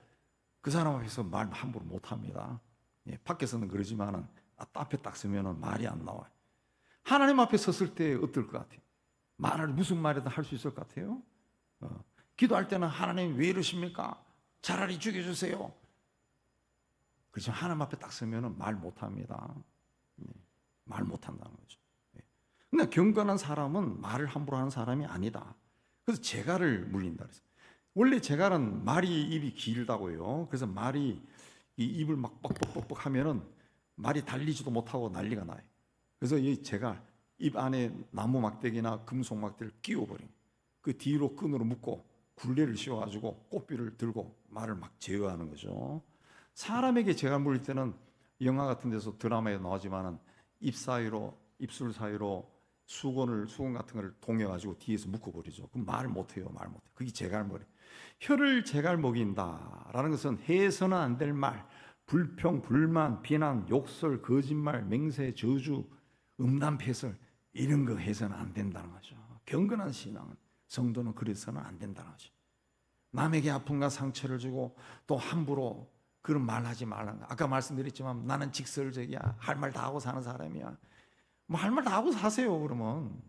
[SPEAKER 1] 그 사람 앞에서 말 함부로 못합니다. 예. 밖에서는 그러지만은 앞에 딱 서면은 말이 안 나와요. 하나님 앞에 섰을 때 어떨 것 같아요? 말을 무슨 말이든 할 수 있을 것 같아요? 기도할 때는 하나님 왜 이러십니까? 차라리 죽여주세요. 그렇지만 하나님 앞에 딱 서면은 말 못합니다. 말 못한다는 거죠. 근데 경건한 사람은 말을 함부로 하는 사람이 아니다. 그래서 재갈을 물린다 그랬어요. 원래 재갈은 말이 입이 길다고요. 그래서 말이 이 입을 막 뻑뻑뻑뻑 하면은 말이 달리지도 못하고 난리가 나요. 그래서 이 재갈, 입 안에 나무 막대기나 금속 막대를 끼워버린, 그 뒤로 끈으로 묶고 굴레를 씌워가지고 꽃비를 들고 말을 막 제어하는 거죠. 사람에게 재갈 물릴 때는 영화 같은 데서 드라마에 나오지만은 입술 사이로 수건 같은 거를 동여가지고 뒤에서 묶어버리죠. 그럼 말을 못해요. 말 못해. 그게 재갈머리. 혀를 재갈먹인다라는 것은 해서는 안 될 말, 불평, 불만, 비난, 욕설, 거짓말, 맹세, 저주, 음란패설, 이런 거 해서는 안 된다는 거죠. 경건한 신앙은, 성도는 그래서는 안 된다는 거죠. 남에게 아픔과 상처를 주고 또 함부로 그런 말 하지 말라는 거. 아까 말씀드렸지만 나는 직설적이야. 할 말 다 하고 사는 사람이야. 할 말 다 하고 사세요, 그러면.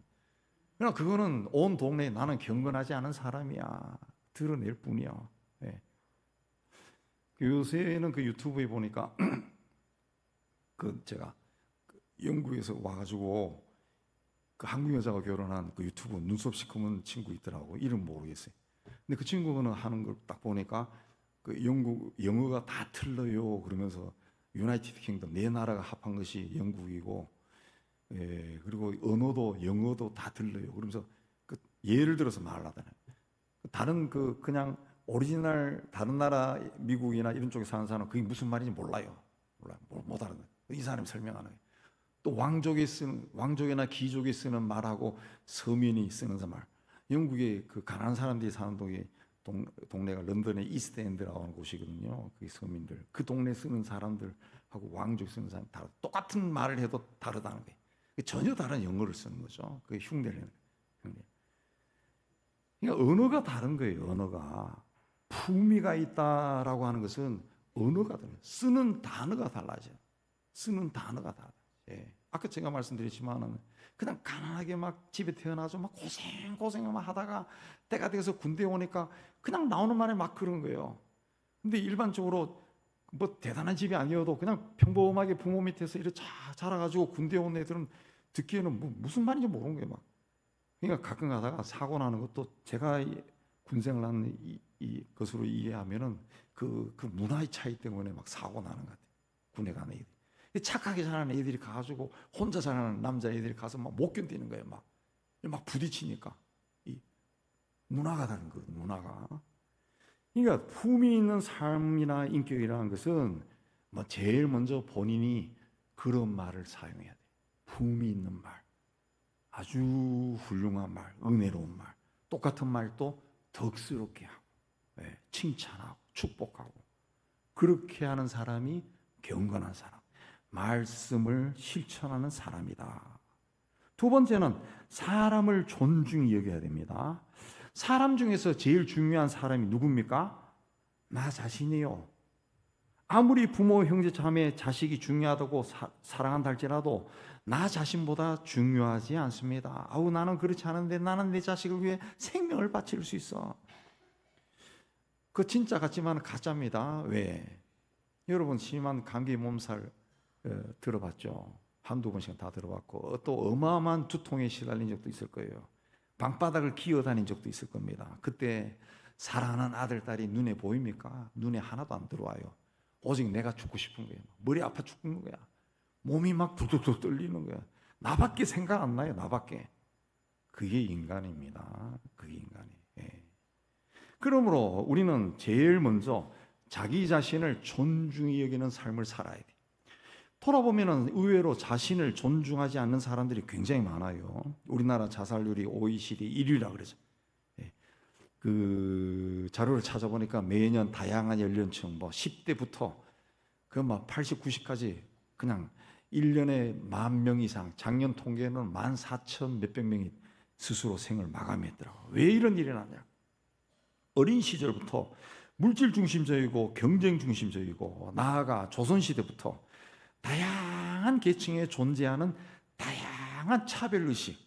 [SPEAKER 1] 그러나 그거는 온 동네에 나는 경건하지 않은 사람이야. 드러낼 뿐이야. 네. 요새는 그 유튜브에 보니까 제가 영국에서 와가지고 그 한국 여자가 결혼한 그 유튜브 눈썹 시커먼 친구 있더라고. 이름 모르겠어요. 근데 그 친구는 하는 걸 딱 보니까 그 영국 영어가 다 틀려요. 그러면서 유나이티드 킹덤, 네 나라가 합한 것이 영국이고, 예, 그리고 언어도 영어도 다 들려요. 그러면서 예를 들어서 말하잖아요. 다른 그냥 오리지널 다른 나라 미국이나 이런 쪽에 사는 사람은 그게 무슨 말인지 몰라요. 못 알아듣는. 이 사람이 설명하는 거예요. 또 왕족이나 귀족이 쓰는 말하고 서민이 쓰는 말. 영국의 그 가난한 사람들이 사는 동네가 런던의 이스트엔드라고 하는 곳이거든요. 그 서민들, 그 동네 쓰는 사람들하고 왕족 쓰는 사람 다 똑같은 말을 해도 다르다는 거예요. 전혀 다른 영어를 쓰는 거죠. 그 흉내를. 그러니까 언어가 다른 거예요. 언어가 품위가 있다라고 하는 것은 언어가 달라요. 쓰는 단어가 달라져요. 쓰는 단어가 달라요. 예. 아까 제가 말씀드렸지만은 그냥 가난하게 막 집에 태어나서 막 고생만 하다가 때가 돼서 군대에 오니까 그냥 나오는 말에 막 그런 거예요. 근데 일반적으로 대단한 집이 아니어도 그냥 평범하게 부모 밑에서 이렇게 자라가지고 군대에 온 애들은 듣기에는 무슨 말인지 모르는 거예요. 그러니까 가끔 가다가 사고 나는 것도 제가 군생을 한 것으로 이해하면은 그 문화의 차이 때문에 막 사고 나는 것 같아요. 군에 가는 애들. 착하게 자라는 애들이 가가지고 혼자 자라는 남자애들이 가서 막 못 견디는 거예요. 막 부딪히니까. 이 문화가 다른 거예요. 문화가. 그러니까 품위 있는 삶이나 인격이라는 것은 제일 먼저 본인이 그런 말을 사용해야 돼요. 품위 있는 말, 아주 훌륭한 말, 은혜로운 말, 똑같은 말도 덕스럽게 하고, 칭찬하고 축복하고, 그렇게 하는 사람이 경건한 사람, 말씀을 실천하는 사람이다. 두 번째는 사람을 존중히 여겨야 됩니다. 사람 중에서 제일 중요한 사람이 누굽니까? 나 자신이요. 아무리 부모, 형제, 자매, 자식이 중요하다고 사랑한다 할지라도 나 자신보다 중요하지 않습니다. 아우, 나는 그렇지 않은데 나는 내 자식을 위해 생명을 바칠 수 있어. 그 진짜 같지만 가짜입니다. 왜? 여러분 심한 감기 몸살 들어봤죠? 한두 번씩은 다 들어봤고 또 어마어마한 두통에 시달린 적도 있을 거예요. 방바닥을 기어다닌 적도 있을 겁니다. 그때 사랑하는 아들, 딸이 눈에 보입니까? 눈에 하나도 안 들어와요. 오직 내가 죽고 싶은 거예요. 머리 아파 죽는 거야. 몸이 막 두두두 떨리는 거야. 나밖에 생각 안 나요. 나밖에. 그게 인간입니다. 그게 인간이. 예. 그러므로 우리는 제일 먼저 자기 자신을 존중히 여기는 삶을 살아야 돼. 돌아보면 의외로 자신을 존중하지 않는 사람들이 굉장히 많아요. 우리나라 자살률이 OECD 1위라 그러죠. 예. 그 자료를 찾아보니까 매년 다양한 연령층, 뭐 10대부터 그 막 80, 90까지 그냥 1년에 10,000명 이상, 작년 통계는 14,000 몇백 명이 스스로 생을 마감했더라고요. 왜 이런 일이 나냐? 어린 시절부터 물질 중심적이고 경쟁 중심적이고 나아가 조선시대부터 다양한 계층에 존재하는 다양한 차별의식,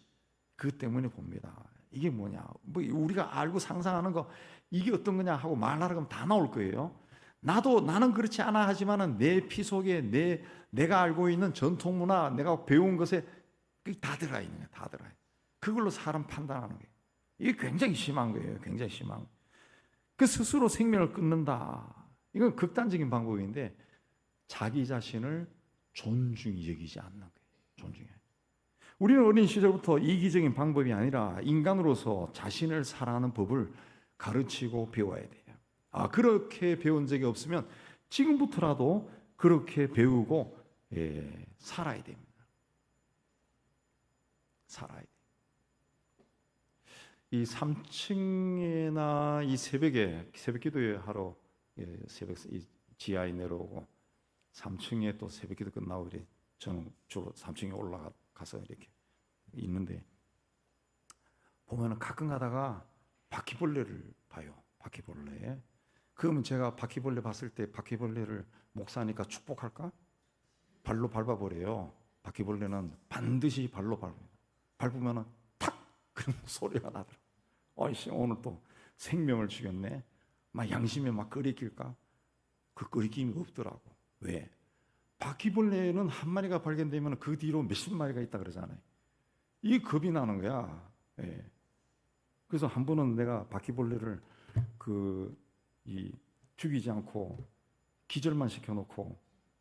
[SPEAKER 1] 그 때문에 봅니다. 이게 뭐냐? 뭐 우리가 알고 상상하는 거 이게 어떤 거냐 하고 말하라 그러면 다 나올 거예요. 나는 그렇지 않아 하지만은 내 피 속에 내가 알고 있는 전통 문화, 내가 배운 것에 다 들어가 있는 거예요. 다 들어가. 그걸로 사람 판단하는 거예요. 이게 굉장히 심한 거예요. 굉장히 심한. 그 스스로 생명을 끊는다. 이건 극단적인 방법인데 자기 자신을 존중히 여기지 않는 거예요. 존중해. 우리는 어린 시절부터 이기적인 방법이 아니라 인간으로서 자신을 사랑하는 법을 가르치고 배워야 돼요. 그렇게 배운 적이 없으면 지금부터라도 그렇게 배우고 살아야 됩니다. 살아야 돼요. 이 3층이나 이 새벽에 새벽 기도회 하러 새벽 이 지하에 내려오고 3층에 또 새벽 기도 끝나고 이래 저는 주로 3층에 올라가서 이렇게 있는데 보면은 가끔 가다가 바퀴벌레를 봐요. 바퀴벌레. 그러면 제가 바퀴벌레 봤을 때 바퀴벌레를 목사니까 축복할까? 발로 밟아버려요. 바퀴벌레는 반드시 발로 밟으면은 탁! 그런 소리가 나더라고요. 어이씨, 오늘 또 생명을 죽였네. 막 양심에 막 끓이낄까? 그 끓이김이 없더라고. 왜? 바퀴벌레는 한 마리가 발견되면 그 뒤로 몇십 마리가 있다 그러잖아요. 이게 겁이 나는 거야. 예. 그래서 한 번은 내가 바퀴벌레를 죽이지 않고 기절만 시켜놓고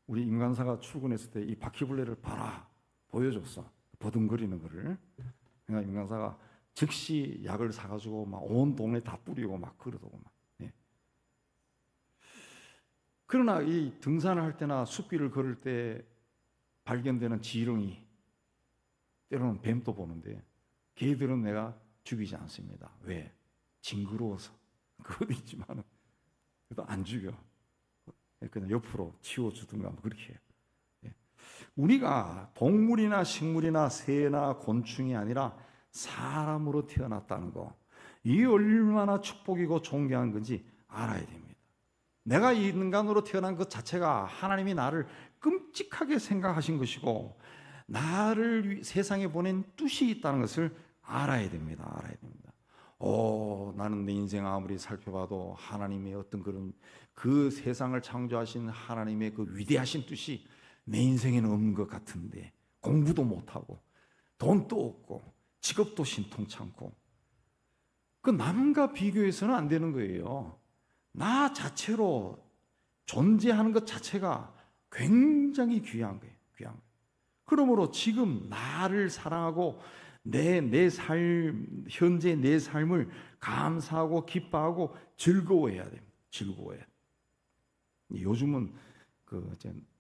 [SPEAKER 1] 우리 임관사가 출근했을 때 이 바퀴벌레를 봐라 보여줬어. 버둥거리는 거를. 그러니까 임관사가 즉시 약을 사가지고 막 온 동네 다 뿌리고 막 그러더고 막. 예. 그러나 이 등산을 할 때나 숲길을 걸을 때 발견되는 지렁이, 때로는 뱀도 보는데 걔들은 내가 죽이지 않습니다. 왜? 징그러워서. 그것도 있지만은 그래도 안 죽여. 그냥 옆으로 치워주든가 뭐 그렇게 해요. 예. 우리가 동물이나 식물이나 새나 곤충이 아니라 사람으로 태어났다는 거, 이게 얼마나 축복이고 존귀한 건지 알아야 됩니다. 내가 인간으로 태어난 것 자체가 하나님이 나를 끔찍하게 생각하신 것이고 나를 세상에 보낸 뜻이 있다는 것을 알아야 됩니다. 알아야 됩니다. 나는 내 인생 아무리 살펴봐도 하나님의 어떤 그 세상을 창조하신 하나님의 그 위대하신 뜻이 내 인생에는 없는 것 같은데, 공부도 못하고 돈도 없고 직업도 신통찮고, 그 남과 비교해서는 안 되는 거예요. 나 자체로 존재하는 것 자체가 굉장히 귀한 거예요. 귀한 거예요. 그러므로 지금 나를 사랑하고 내 삶, 현재 내 삶을 감사하고 기뻐하고 즐거워해야 됩니다. 즐거워해야 돼요. 요즘은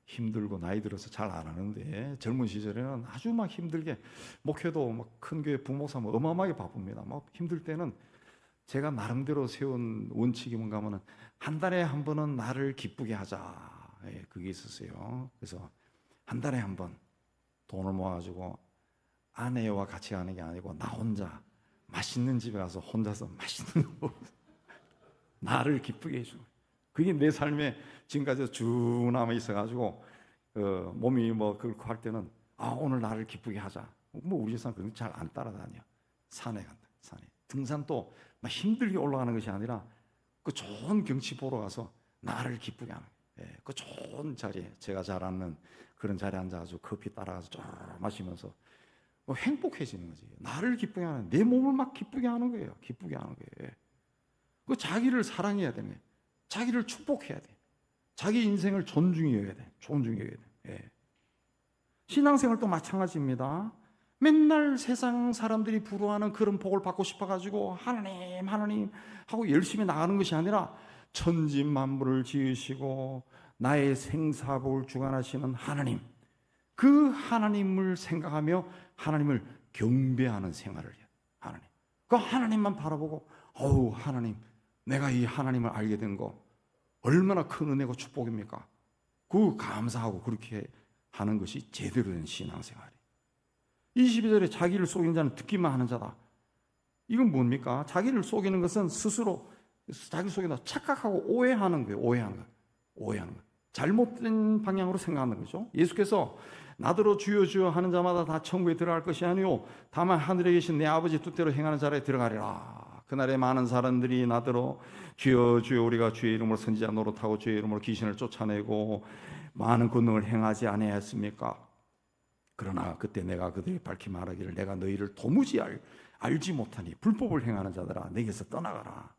[SPEAKER 1] 힘들고 나이 들어서 잘 안 하는데 젊은 시절에는 아주 막 힘들게, 목회도 막 큰 교회 부목사 어마어마하게 바쁩니다. 막 힘들 때는 제가 나름대로 세운 원칙이 뭔가 하면은 한 달에 한 번은 나를 기쁘게 하자. 그게 있었어요. 그래서 한 달에 한 번 돈을 모아가지고 아내와 같이 가는 게 아니고 나 혼자 맛있는 집에 가서 혼자서 맛있는 거 나를 기쁘게 해주는 거예요. 그게 내 삶에 지금까지 쭉 남아 있어가지고 몸이 뭐 그렇고 할 때는 오늘 나를 기쁘게 하자. 뭐 우리 집사람 그런 잘 안 따라다녀. 산에 간다. 산에 등산도 막 힘들게 올라가는 것이 아니라 그 좋은 경치 보러 가서 나를 기쁘게 하는 거예요. 그 좋은 자리에 제가 잘 아는 그런 자리에 앉아가지고 커피 따라가서 쫙 마시면서 행복해지는 거지. 나를 기쁘게 하는, 내 몸을 막 기쁘게 하는 거예요. 기쁘게 하는 거예요. 그 자기를 사랑해야 되는 거예요. 자기를 축복해야 돼. 자기 인생을 존중해야 돼. 존중해야 돼. 신앙생활도 마찬가지입니다. 맨날 세상 사람들이 부러워하는 그런 복을 받고 싶어가지고 하나님 하나님 하고 열심히 나가는 것이 아니라 천지 만물을 지으시고 나의 생사복을 주관하시는 하나님, 그 하나님을 생각하며 하나님을 경배하는 생활을 해요. 하나님, 그 하나님만 바라보고 하나님, 내가 이 하나님을 알게 된 거 얼마나 큰 은혜고 축복입니까? 그 감사하고 그렇게 하는 것이 제대로 된 신앙생활이에요. 22절에 자기를 속이는 자는 듣기만 하는 자다. 이건 뭡니까? 자기를 속이는 것은 스스로 자기를 속인다 착각하고 오해하는 거예요. 오해하는 거예요. 잘못된 방향으로 생각하는 거죠. 예수께서 나더러 주여 주여 하는 자마다 다 천국에 들어갈 것이 아니요 다만 하늘에 계신 내 아버지 뜻대로 행하는 자라에 들어가리라. 그날에 많은 사람들이 나더러 주여 주여 우리가 주의 이름으로 선지자 노릇하고 주의 이름으로 귀신을 쫓아내고 많은 권능을 행하지 아니하였습니까? 그러나 그때 내가 그들에게 밝히 말하기를 내가 너희를 도무지 알지 못하니 불법을 행하는 자들아 내게서 떠나가라.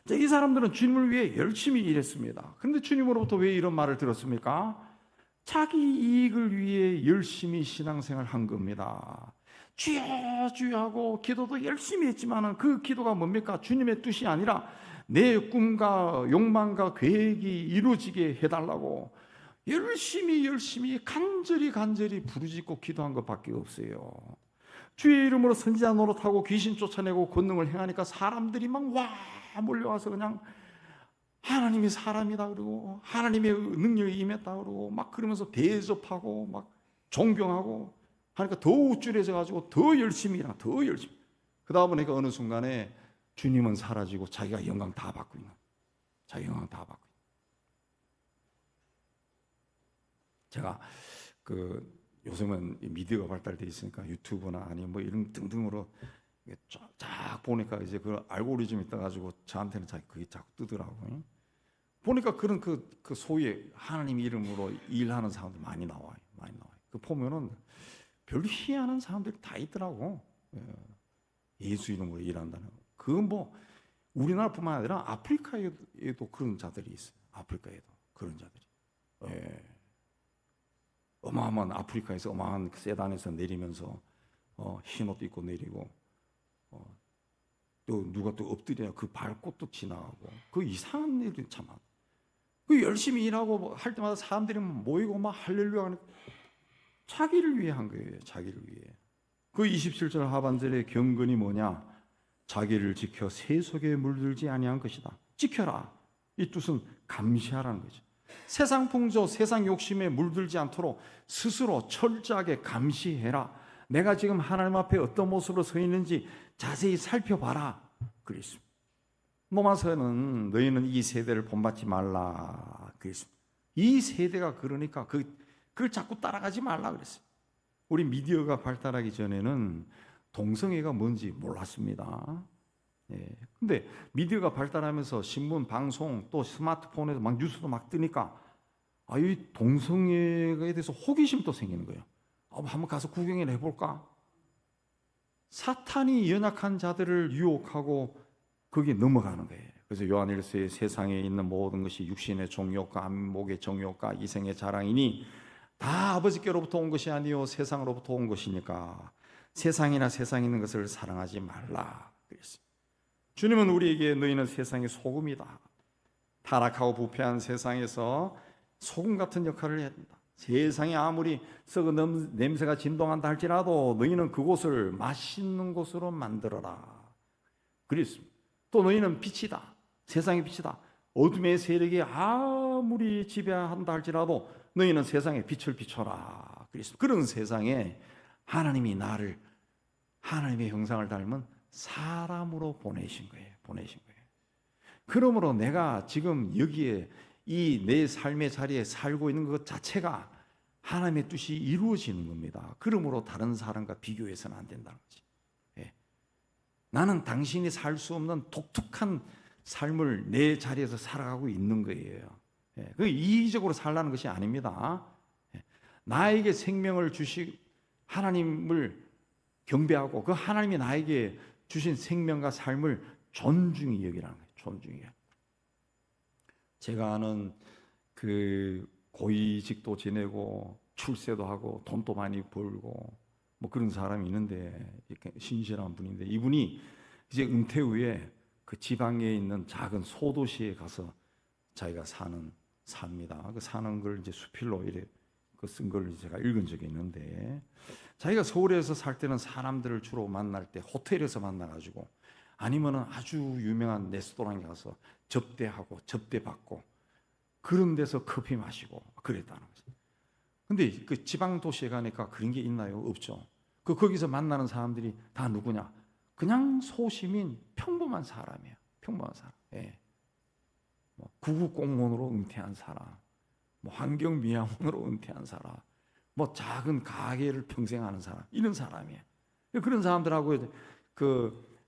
[SPEAKER 1] 이 사람들은 주님을 위해 열심히 일했습니다. 그런데 주님으로부터 왜 이런 말을 들었습니까? 자기 이익을 위해 열심히 신앙생활 한 겁니다. 주여 주여 하고 기도도 열심히 했지만 그 기도가 뭡니까? 주님의 뜻이 아니라 내 꿈과 욕망과 계획이 이루어지게 해달라고 열심히 간절히 부르짖고 기도한 것밖에 없어요. 주의 이름으로 선지자 노릇하고 귀신 쫓아내고 권능을 행하니까 사람들이 막 몰려와서 그냥 하나님이 사람이다 그러고 하나님의 능력이 임했다 그러고 막 그러면서 대접하고 막 존경하고 하니까 더 우쭐해져 가지고 더 열심히 일하, 더 열심히. 그러다 보니까 어느 순간에 주님은 사라지고 자기가 영광 다 받고 있는, 자기 영광 다 받고 있는. 제가 요즘은 미디어가 발달돼 있으니까 유튜브나 아니면 뭐 이런 등등으로 쫙 보니까 이제 그 알고리즘이 떠가지고 저한테는 그게 자꾸 뜨더라고요. 보니까 그런 그 소위 하나님 이름으로 일하는 사람들 많이 나와요. 그 보면은 별 희한한 사람들이 다 있더라고. 예수 이름으로 일한다는. 그건 뭐 우리나라뿐만 아니라 아프리카에도 그런 자들이 있어요. 아프리카에도 그런 자들이. 어마어마한 아프리카에서 어마어마한 세단에서 내리면서 흰 옷도 입고 내리고 또 누가 또 엎드려야 그 밟고 또 지나가고 그 이상한 일이 참 많아. 그 열심히 일하고 할 때마다 사람들이 모이고 막 할렐루야 하는 자기를 위해 한 거예요. 자기를 위해. 그 27절 하반절의 경건이 뭐냐? 자기를 지켜 세속에 물들지 아니한 것이다. 지켜라. 이 뜻은 감시하라는 거죠. 세상 풍조, 세상 욕심에 물들지 않도록 스스로 철저하게 감시해라. 내가 지금 하나님 앞에 어떤 모습으로 서 있는지 자세히 살펴봐라. 그랬습니다. 로마서는 너희는 이 세대를 본받지 말라. 그랬습니다. 이 세대가 그러니까 그걸 자꾸 따라가지 말라 그랬어요. 우리 미디어가 발달하기 전에는 동성애가 뭔지 몰랐습니다. 근데 미디어가 발달하면서 신문, 방송, 또 스마트폰에서 막 뉴스도 막 뜨니까 이 동성애에 대해서 호기심도 생기는 거예요. 한번 가서 구경을 해볼까? 사탄이 연약한 자들을 유혹하고 거기에 넘어가는 거예요. 그래서 요한일서에 세상에 있는 모든 것이 육신의 정욕과 안목의 정욕과 이생의 자랑이니 다 아버지께로부터 온 것이 아니요 세상으로부터 온 것이니까 세상이나 세상에 있는 것을 사랑하지 말라 그랬어요. 주님은 우리에게 너희는 세상의 소금이다. 타락하고 부패한 세상에서 소금 같은 역할을 해야 된다. 세상에 아무리 썩은 냄새가 진동한다 할지라도 너희는 그곳을 맛있는 곳으로 만들어라. 그랬습니다. 또 너희는 빛이다. 세상의 빛이다. 어둠의 세력이 아무리 지배한다 할지라도 너희는 세상에 빛을 비춰라. 그랬습니다. 그런 세상에 하나님이 나를 하나님의 형상을 닮은 사람으로 보내신 거예요. 보내신 거예요. 그러므로 내가 지금 여기에 이 내 삶의 자리에 살고 있는 것 자체가 하나님의 뜻이 이루어지는 겁니다. 그러므로 다른 사람과 비교해서는 안 된다는 거지. 예. 나는 당신이 살 수 없는 독특한 삶을 내 자리에서 살아가고 있는 거예요. 예. 그 이기적으로 살라는 것이 아닙니다. 예. 나에게 생명을 주시 하나님을 경배하고 그 하나님이 나에게 주신 생명과 삶을 존중히 여기라는 거예요. 존중히. 제가 아는 그 고위직도 지내고 출세도 하고 돈도 많이 벌고 뭐 그런 사람이 있는데 이렇게 신실한 분인데 이분이 이제 은퇴 후에 그 지방에 있는 작은 소도시에 가서 자기가 삽니다. 그 사는 걸 이제 수필로 이래 그 쓴 걸 제가 읽은 적이 있는데 자기가 서울에서 살 때는 사람들을 주로 만날 때 호텔에서 만나가지고 아니면은 아주 유명한 레스토랑에 가서 접대하고 접대받고 그런 데서 커피 마시고 그랬다는 거죠. 근데 그 지방 도시에 가니까 그런 게 있나요? 없죠. 거기서 만나는 사람들이 다 누구냐? 그냥 소시민 평범한 사람이에요. 평범한 사람. 예. 뭐 구급 공무원으로 은퇴한 사람, 뭐 환경 미화원으로 은퇴한 사람, 뭐 작은 가게를 평생 하는 사람, 이런 사람이에요. 그런 사람들하고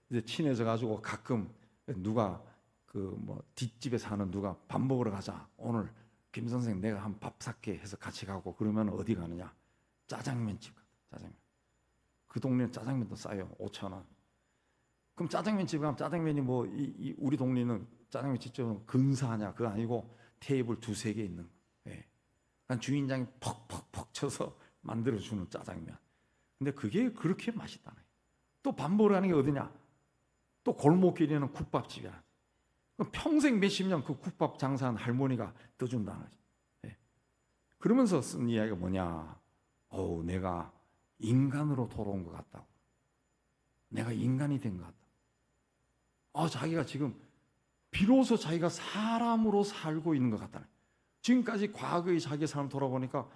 [SPEAKER 1] 이제 친해져 가지고 가끔 누가 그 뭐 뒷집에 사는 누가 밥 먹으러 가자. 오늘 김 선생 내가 한 밥 살게 해서 같이 가고 그러면 어디 가느냐? 짜장면 집 가자. 짜장면. 그 동네는 짜장면도 싸요. 5,000원. 그럼 짜장면 집에 가면 짜장면이 뭐 우리 동네는 짜장면 집처럼 근사하냐? 그거 아니고 테이블 2-3개 있는 거. 예. 주인장이 퍽퍽퍽 쳐서 만들어주는 짜장면. 근데 그게 그렇게 맛있다네. 또 밥 먹으러 가는 게 어디냐? 또 골목길에는 국밥집이야. 평생 몇십 년 그 국밥 장사한 할머니가 떠준다는 거지. 예. 그러면서 쓴 이야기가 뭐냐? 내가 인간으로 돌아온 것 같다고. 내가 인간이 된 것 같다. 자기가 지금 비로소 자기가 사람으로 살고 있는 것 같다는. 지금까지 과거의 자기 삶 돌아보니까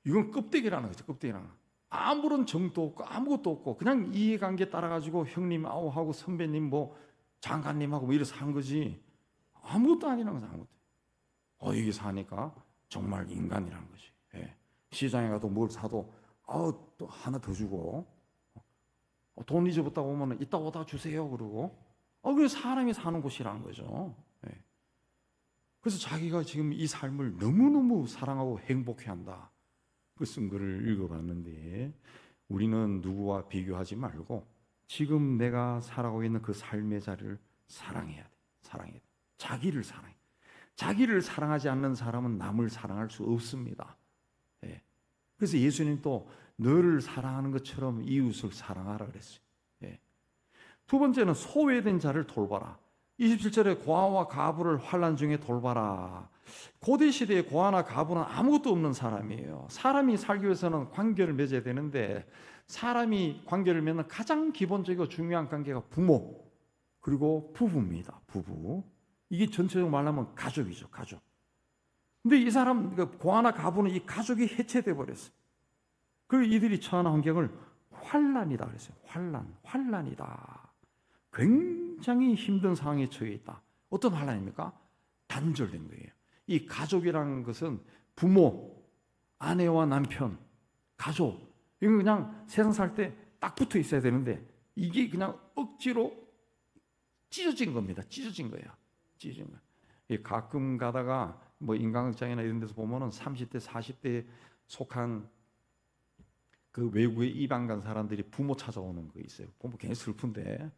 [SPEAKER 1] 이건 껍데기라는 거죠. 껍데기라는 거. 아무런 정도 없고 아무것도 없고 그냥 이해관계 따라가지고 형님 하고 선배님 뭐 장관님하고 뭐 이래서 산 거지 아무것도 아니라는 거죠. 아무것도. 여기 사니까 정말 인간이라는 거지. 예. 시장에 가도 뭘 사도 또 하나 더 주고 돈 잊어봤다고 오면 이따 오다 주세요 그러고 그게 사람이 사는 곳이라는 거죠. 예. 그래서 자기가 지금 이 삶을 너무너무 사랑하고 행복해한다. 그 쓴 글을 읽어봤는데 우리는 누구와 비교하지 말고 지금 내가 살아가고 있는 그 삶의 자리를 사랑해야 돼. 사랑해야 돼. 자기를 사랑해. 자기를 사랑하지 않는 사람은 남을 사랑할 수 없습니다. 예. 그래서 예수님 또 너를 사랑하는 것처럼 이웃을 사랑하라 그랬어요. 예. 두 번째는 소외된 자를 돌봐라. 27절에 고아와 가부를 환난 중에 돌봐라. 고대 시대의 고아나 가부는 아무것도 없는 사람이에요. 사람이 살기 위해서는 관계를 맺어야 되는데 사람이 관계를 맺는 가장 기본적이고 중요한 관계가 부모 그리고 부부입니다. 부부. 이게 전체적으로 말하면 가족이죠. 가족. 근데 이 사람 고아나 가부는 이 가족이 해체돼 버렸어요. 그리고 이들이 처한 환경을 환난이다 그랬어요. 환난이다. 굉장히 힘든 상황에 처해 있다. 어떤 환난입니까? 단절된 거예요. 이 가족이라는 것은 부모, 아내와 남편, 가족 이건 그냥 세상 살 때 딱 붙어 있어야 되는데 이게 그냥 억지로 찢어진 겁니다. 찢어진 거예요. 찢어진 거예요. 가끔 가다가 뭐 인간극장이나 이런 데서 보면은 30대, 40대에 속한 그 외국에 이방 간 사람들이 부모 찾아오는 거 있어요. 보면 굉장히 슬픈데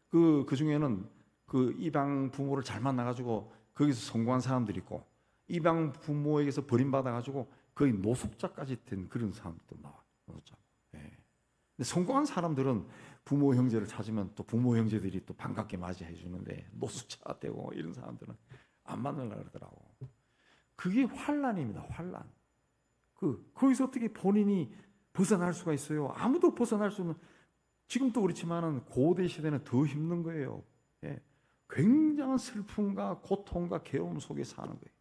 [SPEAKER 1] 그 중에는 그 이방 부모를 잘 만나가지고 거기서 성공한 사람들이 있고 이방 부모에게서 버림받아가지고 거의 노숙자까지 된 그런 사람들도 나와요. 노숙자. 예. 근데 성공한 사람들은 부모 형제를 찾으면 또 부모 형제들이 또 반갑게 맞이해 주는데 노숙자 되고 이런 사람들은 안 만나려고 그러더라고. 그게 환난입니다. 환난. 거기서 어떻게 본인이 벗어날 수가 있어요? 아무도 벗어날 수 없는. 지금도 그렇지만은 고대 시대는 더 힘든 거예요. 예. 굉장한 슬픔과 고통과 괴로움 속에 사는 거예요.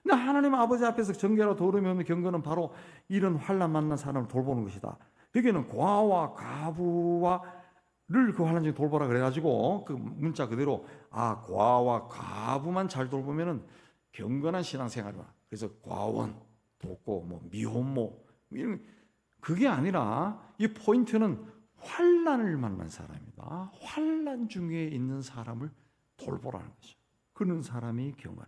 [SPEAKER 1] 근데 하나님 아버지 앞에서 정결하고 더러움이 없는 경건은 바로 이런 환난 만난 사람을 돌보는 것이다. 여기는 고아와 가부를 그 환난 중에 돌보라 그래가지고 그 문자 그대로 과와 과부만 잘 돌보면은 경건한 신앙생활이야. 그래서 과원 돕고 뭐 미혼모 이런 그게 아니라 이 포인트는 환난을 만난 사람이다. 환난 중에 있는 사람을 돌보라는 거죠. 그런 사람이 경건.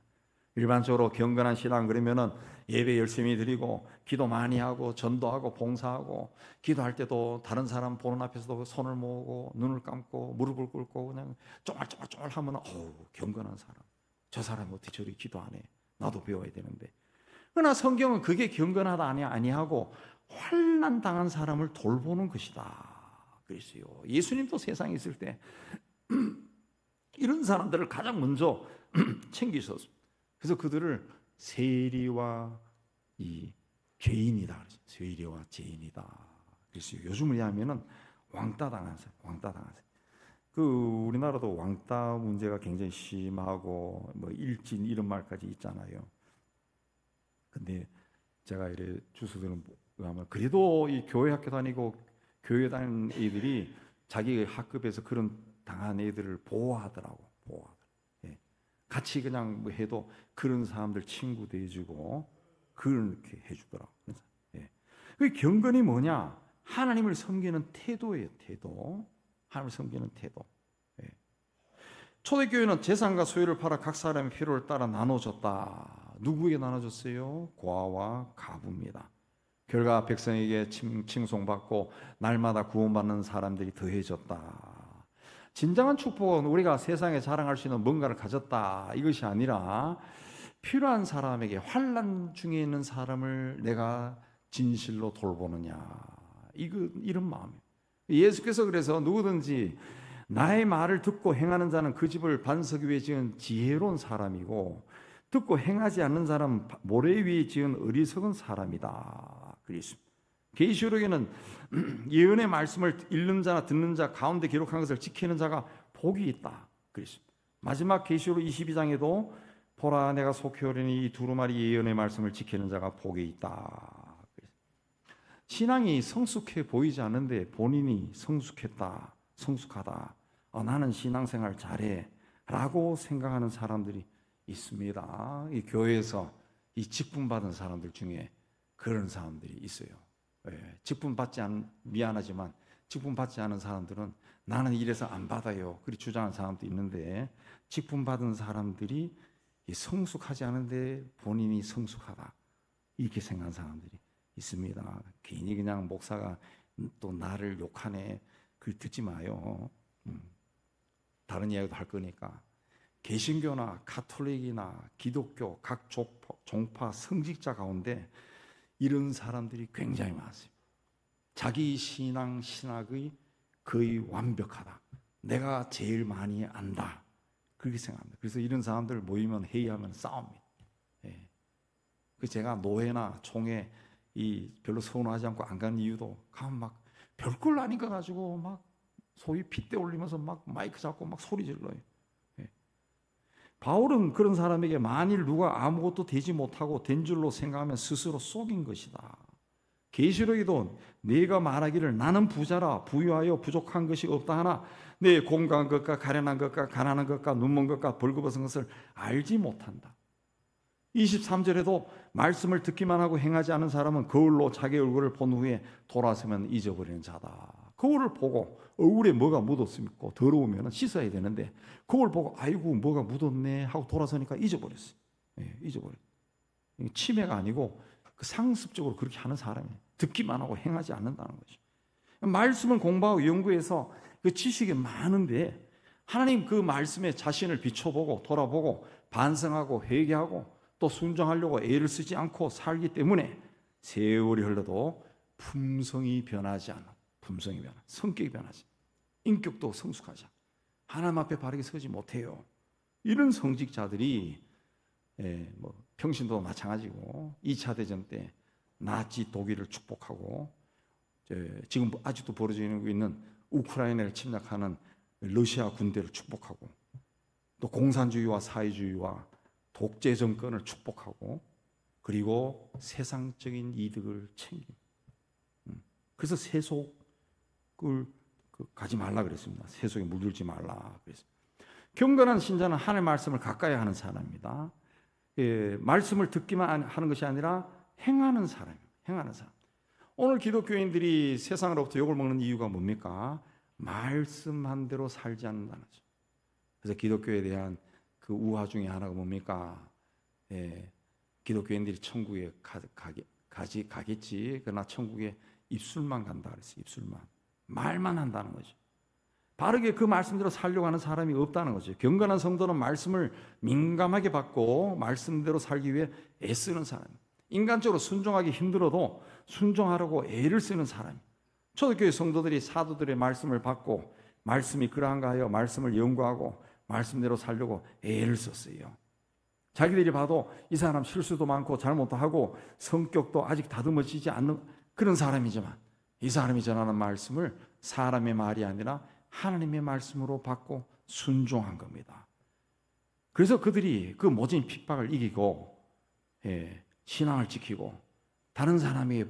[SPEAKER 1] 일반적으로 경건한 신앙 그러면은 예배 열심히 드리고 기도 많이 하고 전도하고 봉사하고 기도할 때도 다른 사람 보는 앞에서도 손을 모으고 눈을 감고 무릎을 꿇고 그냥 쫑알쫑알쫑알 하면 경건한 사람. 저 사람이 어떻게 저리 기도하네. 나도 배워야 되는데. 그러나 성경은 그게 경건하다 아니하고 환난 당한 사람을 돌보는 것이다. 그랬어요. 예수님도 세상에 있을 때 이런 사람들을 가장 먼저 챙기셨습니다. 그래서 그들을 세리와 이 죄인이다. 세리와 죄인이다. 그래서 요즘을 하면은 왕따 당한 사람, 왕따 당한 사람. 우리나라도 왕따 문제가 굉장히 심하고 뭐 일진 이런 말까지 있잖아요. 근데 제가 이래 주소들은 하면 그래도 이 교회 학교 다니고 교회 다니는 애들이 자기 학급에서 그런 당한 애들을 보호하더라고. 같이 그냥 뭐 해도 그런 사람들 친구 돼주고 그렇게 해주더라고. 그 경건이 뭐냐? 하나님을 섬기는 태도예요. 태도. 하나님을 섬기는 태도. 초대교회는 재산과 소유를 팔아 각 사람의 필요를 따라 나눠줬다. 누구에게 나눠줬어요? 고아와 가부입니다. 결과 백성에게 칭송받고 날마다 구원받는 사람들이 더해졌다. 진정한 축복은 우리가 세상에 자랑할 수 있는 뭔가를 가졌다 이것이 아니라 필요한 사람에게 환난 중에 있는 사람을 내가 진실로 돌보느냐 이런 마음이에요. 예수께서 그래서 누구든지 나의 말을 듣고 행하는 자는 그 집을 반석 위에 지은 지혜로운 사람이고 듣고 행하지 않는 사람은 모래 위에 지은 어리석은 사람이다. 그랬습니다. 계시록에는 예언의 말씀을 읽는 자나 듣는 자 가운데 기록한 것을 지키는 자가 복이 있다. 그랬습니다. 마지막 계시록 22장에도 보라 내가 속히 오리니 이 두루마리 예언의 말씀을 지키는 자가 복이 있다. 신앙이 성숙해 보이지 않는데 본인이 성숙하다. 나는 신앙생활 잘해 라고 생각하는 사람들이 있습니다. 이 교회에서 이 직분 받은 사람들 중에 그런 사람들이 있어요. 미안하지만 직분 받지 않은 사람들은 나는 이래서 안 받아요. 그렇게 주장하는 사람도 있는데 직분 받은 사람들이 성숙하지 않은데 본인이 성숙하다 이렇게 생각하는 사람들이 있습니다. 괜히 그냥 목사가 또 나를 욕하네 그 듣지 마요. 다른 이야기도 할 거니까 개신교나 가톨릭이나 기독교 각 종파 성직자 가운데 이런 사람들이 굉장히 많습니다. 자기 신학의 거의 완벽하다. 내가 제일 많이 안다. 그렇게 생각합니다. 그래서 이런 사람들 모이면 회의하면 싸웁니다. 제가 노회나 총회 별로 선호하지 않고 안 가는 이유도 가면 막 별걸 아닌 거 가지고 막 소위 핏대 올리면서 막 마이크 잡고 막 소리 질러요. 바울은 그런 사람에게 만일 누가 아무것도 되지 못하고 된 줄로 생각하면 스스로 속인 것이다. 계시록에도 네가 말하기를 나는 부자라 부유하여 부족한 것이 없다 하나 내 공고한 것과 가련한 것과 가난한 것과 눈먼 것과 벌거벗은 것을 알지 못한다. 23절에도 말씀을 듣기만 하고 행하지 않은 사람은 거울로 자기 얼굴을 본 후에 돌아서면 잊어버리는 자다. 거울을 보고 얼굴에 뭐가 묻었습니까? 더러우면 씻어야 되는데 거울 보고 아이고 뭐가 묻었네 하고 돌아서니까 잊어버렸어요. 잊어버렸어요. 치매가 아니고 상습적으로 그렇게 하는 사람이에요. 듣기만 하고 행하지 않는다는 거죠. 말씀을 공부하고 연구해서 그 지식이 많은데 하나님 그 말씀에 자신을 비춰보고 돌아보고 반성하고 회개하고 또 순종하려고 애를 쓰지 않고 살기 때문에 세월이 흘러도 품성이 변하지 않아. 성격이 변하지. 인격도 성숙하지 않아. 하나님 앞에 바르게 서지 못해요. 이런 성직자들이 평신도 마찬가지고 2차 대전 때 나치 독일을 축복하고 지금 아직도 벌어지고 있는 우크라이나를 침략하는 러시아 군대를 축복하고 또 공산주의와 사회주의와 독재 정권을 축복하고 그리고 세상적인 이득을 챙깁니다. 그래서 세속을 가지 말라 그랬습니다. 새 속에 물들지 말라 그랬습니다. 경건한 신자는 하나님의 말씀을 가까이 하는 사람입니다. 예, 말씀을 듣기만 하는 것이 아니라 행하는 사람입니다. 행하는 사람. 오늘 기독교인들이 세상으로부터 욕을 먹는 이유가 뭡니까? 말씀한 대로 살지 않는다는 거죠. 그래서 기독교에 대한 그 우화 중에 하나가 뭡니까? 예, 기독교인들이 천국에 가겠지. 그러나 천국에 입술만 간다 그랬어요. 입술만. 말만 한다는 거죠. 바르게 그 말씀대로 살려고 하는 사람이 없다는 거죠. 경건한 성도는 말씀을 민감하게 받고 말씀대로 살기 위해 애쓰는 사람. 인간적으로 순종하기 힘들어도 순종하려고 애를 쓰는 사람. 초대교회 성도들이 사도들의 말씀을 받고 말씀이 그러한가 하여 말씀을 연구하고 말씀대로 살려고 애를 썼어요. 자기들이 봐도 이 사람 실수도 많고 잘못도 하고 성격도 아직 다듬어지지 않는 그런 사람이지만 이 사람이 전하는 말씀을 사람의 말이 아니라 하나님의 말씀으로 받고 순종한 겁니다. 그래서 그들이 그 모진 핍박을 이기고 신앙을 지키고 다른 사람에게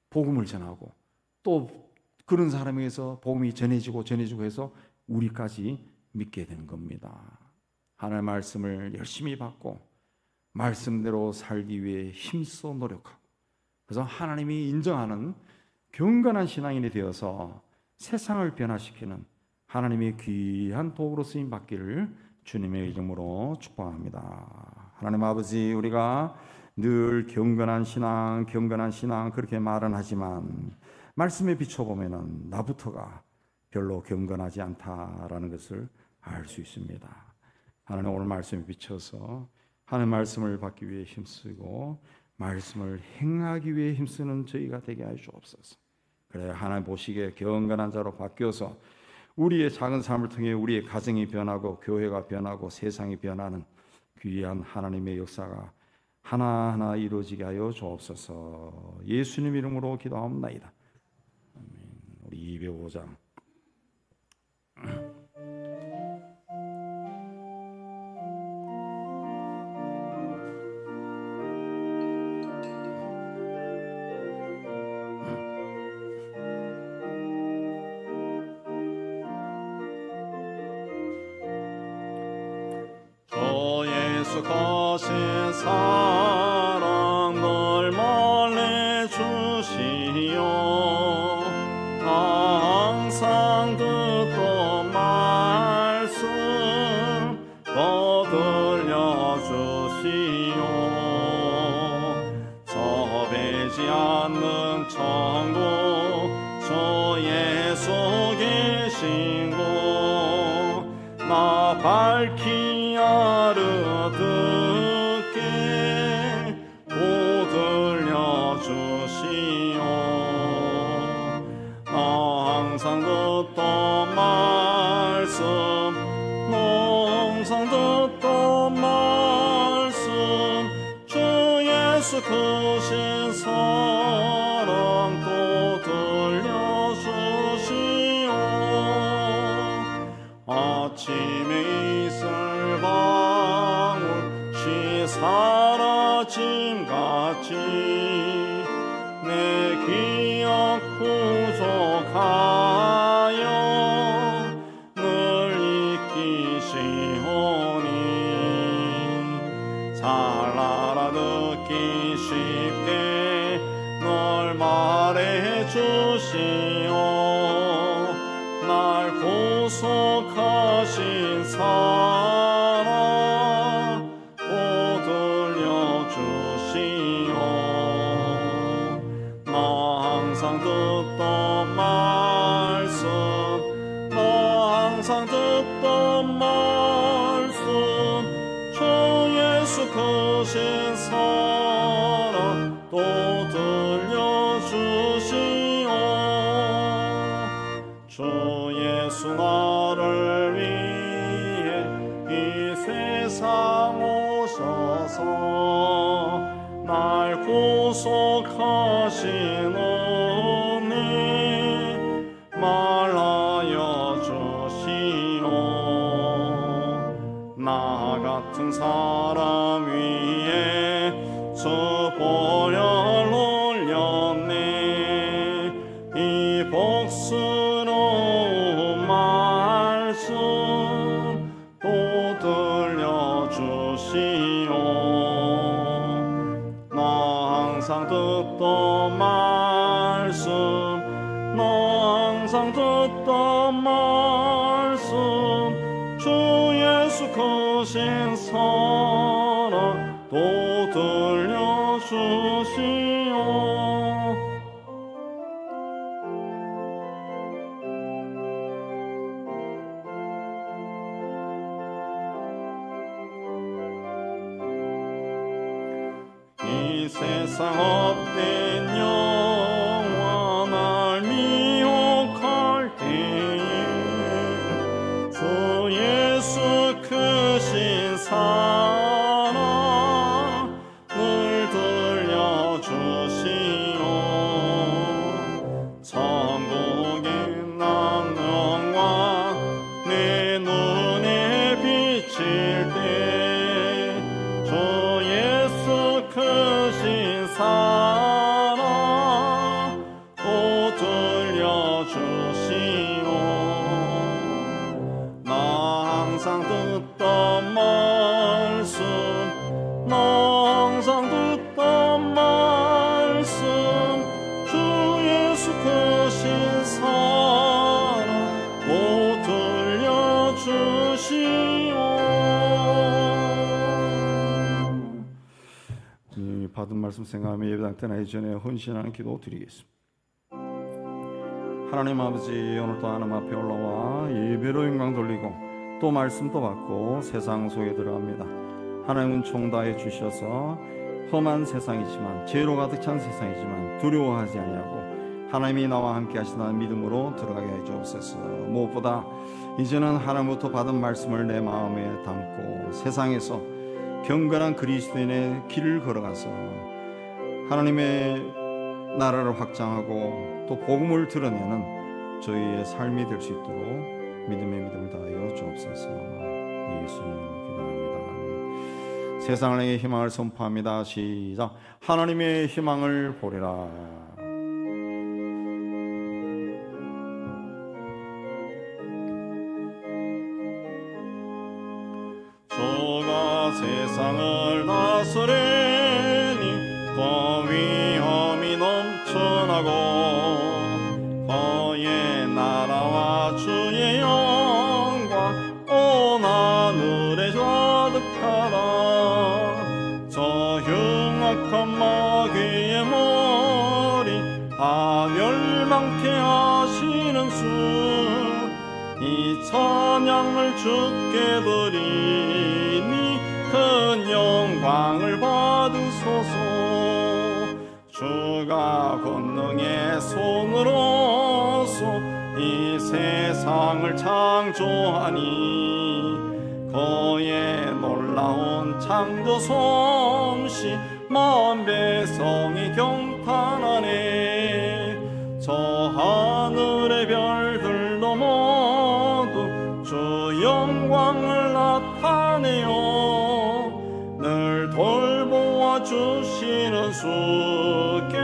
[SPEAKER 1] 복음을 전하고 또 그런 사람에게서 복음이 전해지고 해서 우리까지 믿게 되는 겁니다. 하나님의 말씀을 열심히 받고 말씀대로 살기 위해 힘써 노력하고 그래서 하나님이 인정하는 경건한 신앙인이 되어서 세상을 변화시키는 하나님의 귀한 도구로 쓰임 받기를 주님의 이름으로 축복합니다. 하나님 아버지, 우리가 늘 경건한 신앙 그렇게 말은 하지만 말씀에 비춰보면 나부터가 별로 경건하지 않다라는 것을 알 수 있습니다. 하나님, 오늘 말씀에 비춰서 하나님 말씀을 받기 위해 힘쓰고 말씀을 행하기 위해 힘쓰는 저희가 되게 하여 주옵소서. 그래 하나님 보시기에 경건한 자로 바뀌어서 우리의 작은 삶을 통해 우리의 가정이 변하고 교회가 변하고 세상이 변하는 귀한 하나님의 역사가 하나하나 이루어지게 하여 주옵소서. 예수님 이름으로 기도하옵나이다. 우리 205장
[SPEAKER 2] 예수 거신 사랑 널 멀리 주시오. 항상 듣던 말씀 거들려 주시오. 섭외지 않는 천국 저 예수 계신 곳 나 밝히 알아듣게 오 들려주시오. 나 항상 듣던 말씀 너 항상 듣던 말씀 주 예수 크신 사랑 또 들려주시오. 아침에 이슬 방울 쉬 사라짐같이 내 기억 부족하여 늘 잊기시오니 잘 알아듣기 쉽게 널 말해주시오. 날 구속하신 사랑 또 들려주시오. 나 항상 듣던 말씀 나 항상 듣던 말씀 주 예수 크신 사랑 또 들려주시오. 주 예수 나를 위해 이 세상 오셔서 날 구속하신 은혜 말하여 주시오. 나 같은 사람 위에 저 보혈 올렸네. 이 복스러운
[SPEAKER 1] 항상 듣던 말씀 주 예수 크신 사랑 또 들려주시오. 이 세상 헛된 영화 날 미혹할 때에 주 예수 크신 사랑 늘 들려주시오. 천국의 남영광 내 눈에 비칠 때 주 예수 크신 사랑 또 들려주시오. 나 항상 듣던 말씀 나 항상 듣던 말씀 주 예수 크신 사랑 또 들려주시오. 이 받은 말씀 생각하며 예배당 떠나기 전에 헌신하는 기도 드리겠습니다. 하나님 아버지, 오늘도 하나님 앞에 올라와 예배로 영광 돌리고 또 말씀도 받고 세상 속에 들어갑니다. 하나님은 총다해 주셔서 험한 세상이지만 죄로 가득 찬 세상이지만 두려워하지 아니하고 하나님이 나와 함께 하신다는 믿음으로 들어가게 해 주옵소서. 무엇보다 이제는 하나님부터 받은 말씀을 내 마음에 담고 세상에서 경건한 그리스도인의 길을 걸어가서 하나님의 나라를 확장하고 또 복음을 드러내는 저희의 삶이 될 수 있도록 믿음의 믿음을 다하여 주옵소서. 예수님 기도합니다. 아멘. 세상을 향해 희망을 선포합니다. 시작. 하나님의 희망을 보리라. 주가 세상을 다스리니 더 위험이 넘쳐나고 그의 나라와 주의 영광 온 하늘에 가득하다. 저 흉악한 마귀의 머리 다 멸망케 하시는 수 이 찬양을 주께 드리니 큰 영광을 받으소서. 주가 권능의 손으로서 이 세상을 창조하니 그의 놀라운 창조 솜씨 만 백성이 경탄하네. 저 하늘의 별들도 모두 주 영광을 나타내요. 늘 돌보아 주시는 주께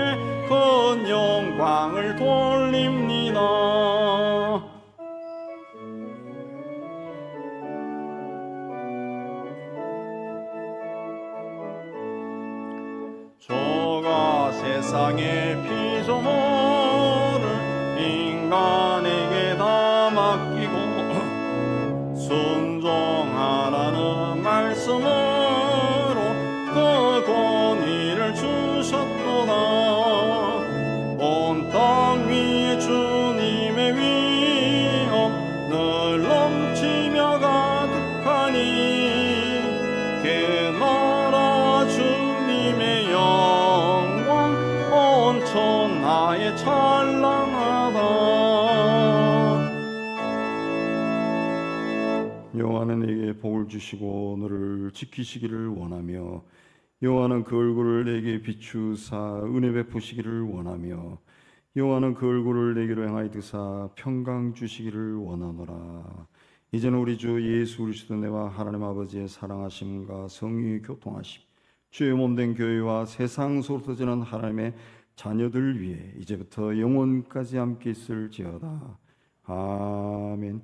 [SPEAKER 1] 큰 영광을 돌립니다. 주가 세상의 피조물을 인간에게 다 맡기고 순종하라는 말씀으로 그 권위를 주셨도다. 온 땅 위에 주님의 위엄 늘 넘치며 가득하니 그 나라 주님의 영광 온 천하에 찬란하다. 여호와는 내게 복을 주시고 너를 지키시기를 원하며 여호와는 그 얼굴을 내게 비추사 은혜 베푸시기를 원하며 여호와는 그 얼굴을 내게로 향하여 드사 평강 주시기를 원하노라. 이제는 우리 주 예수 그리스도 내와 하나님 아버지의 사랑하심과 성령의 교통하심 주의 몸된 교회와 세상 속으로 터지는 하나님의 자녀들 위해 이제부터 영원까지 함께 있을지어다. 아멘.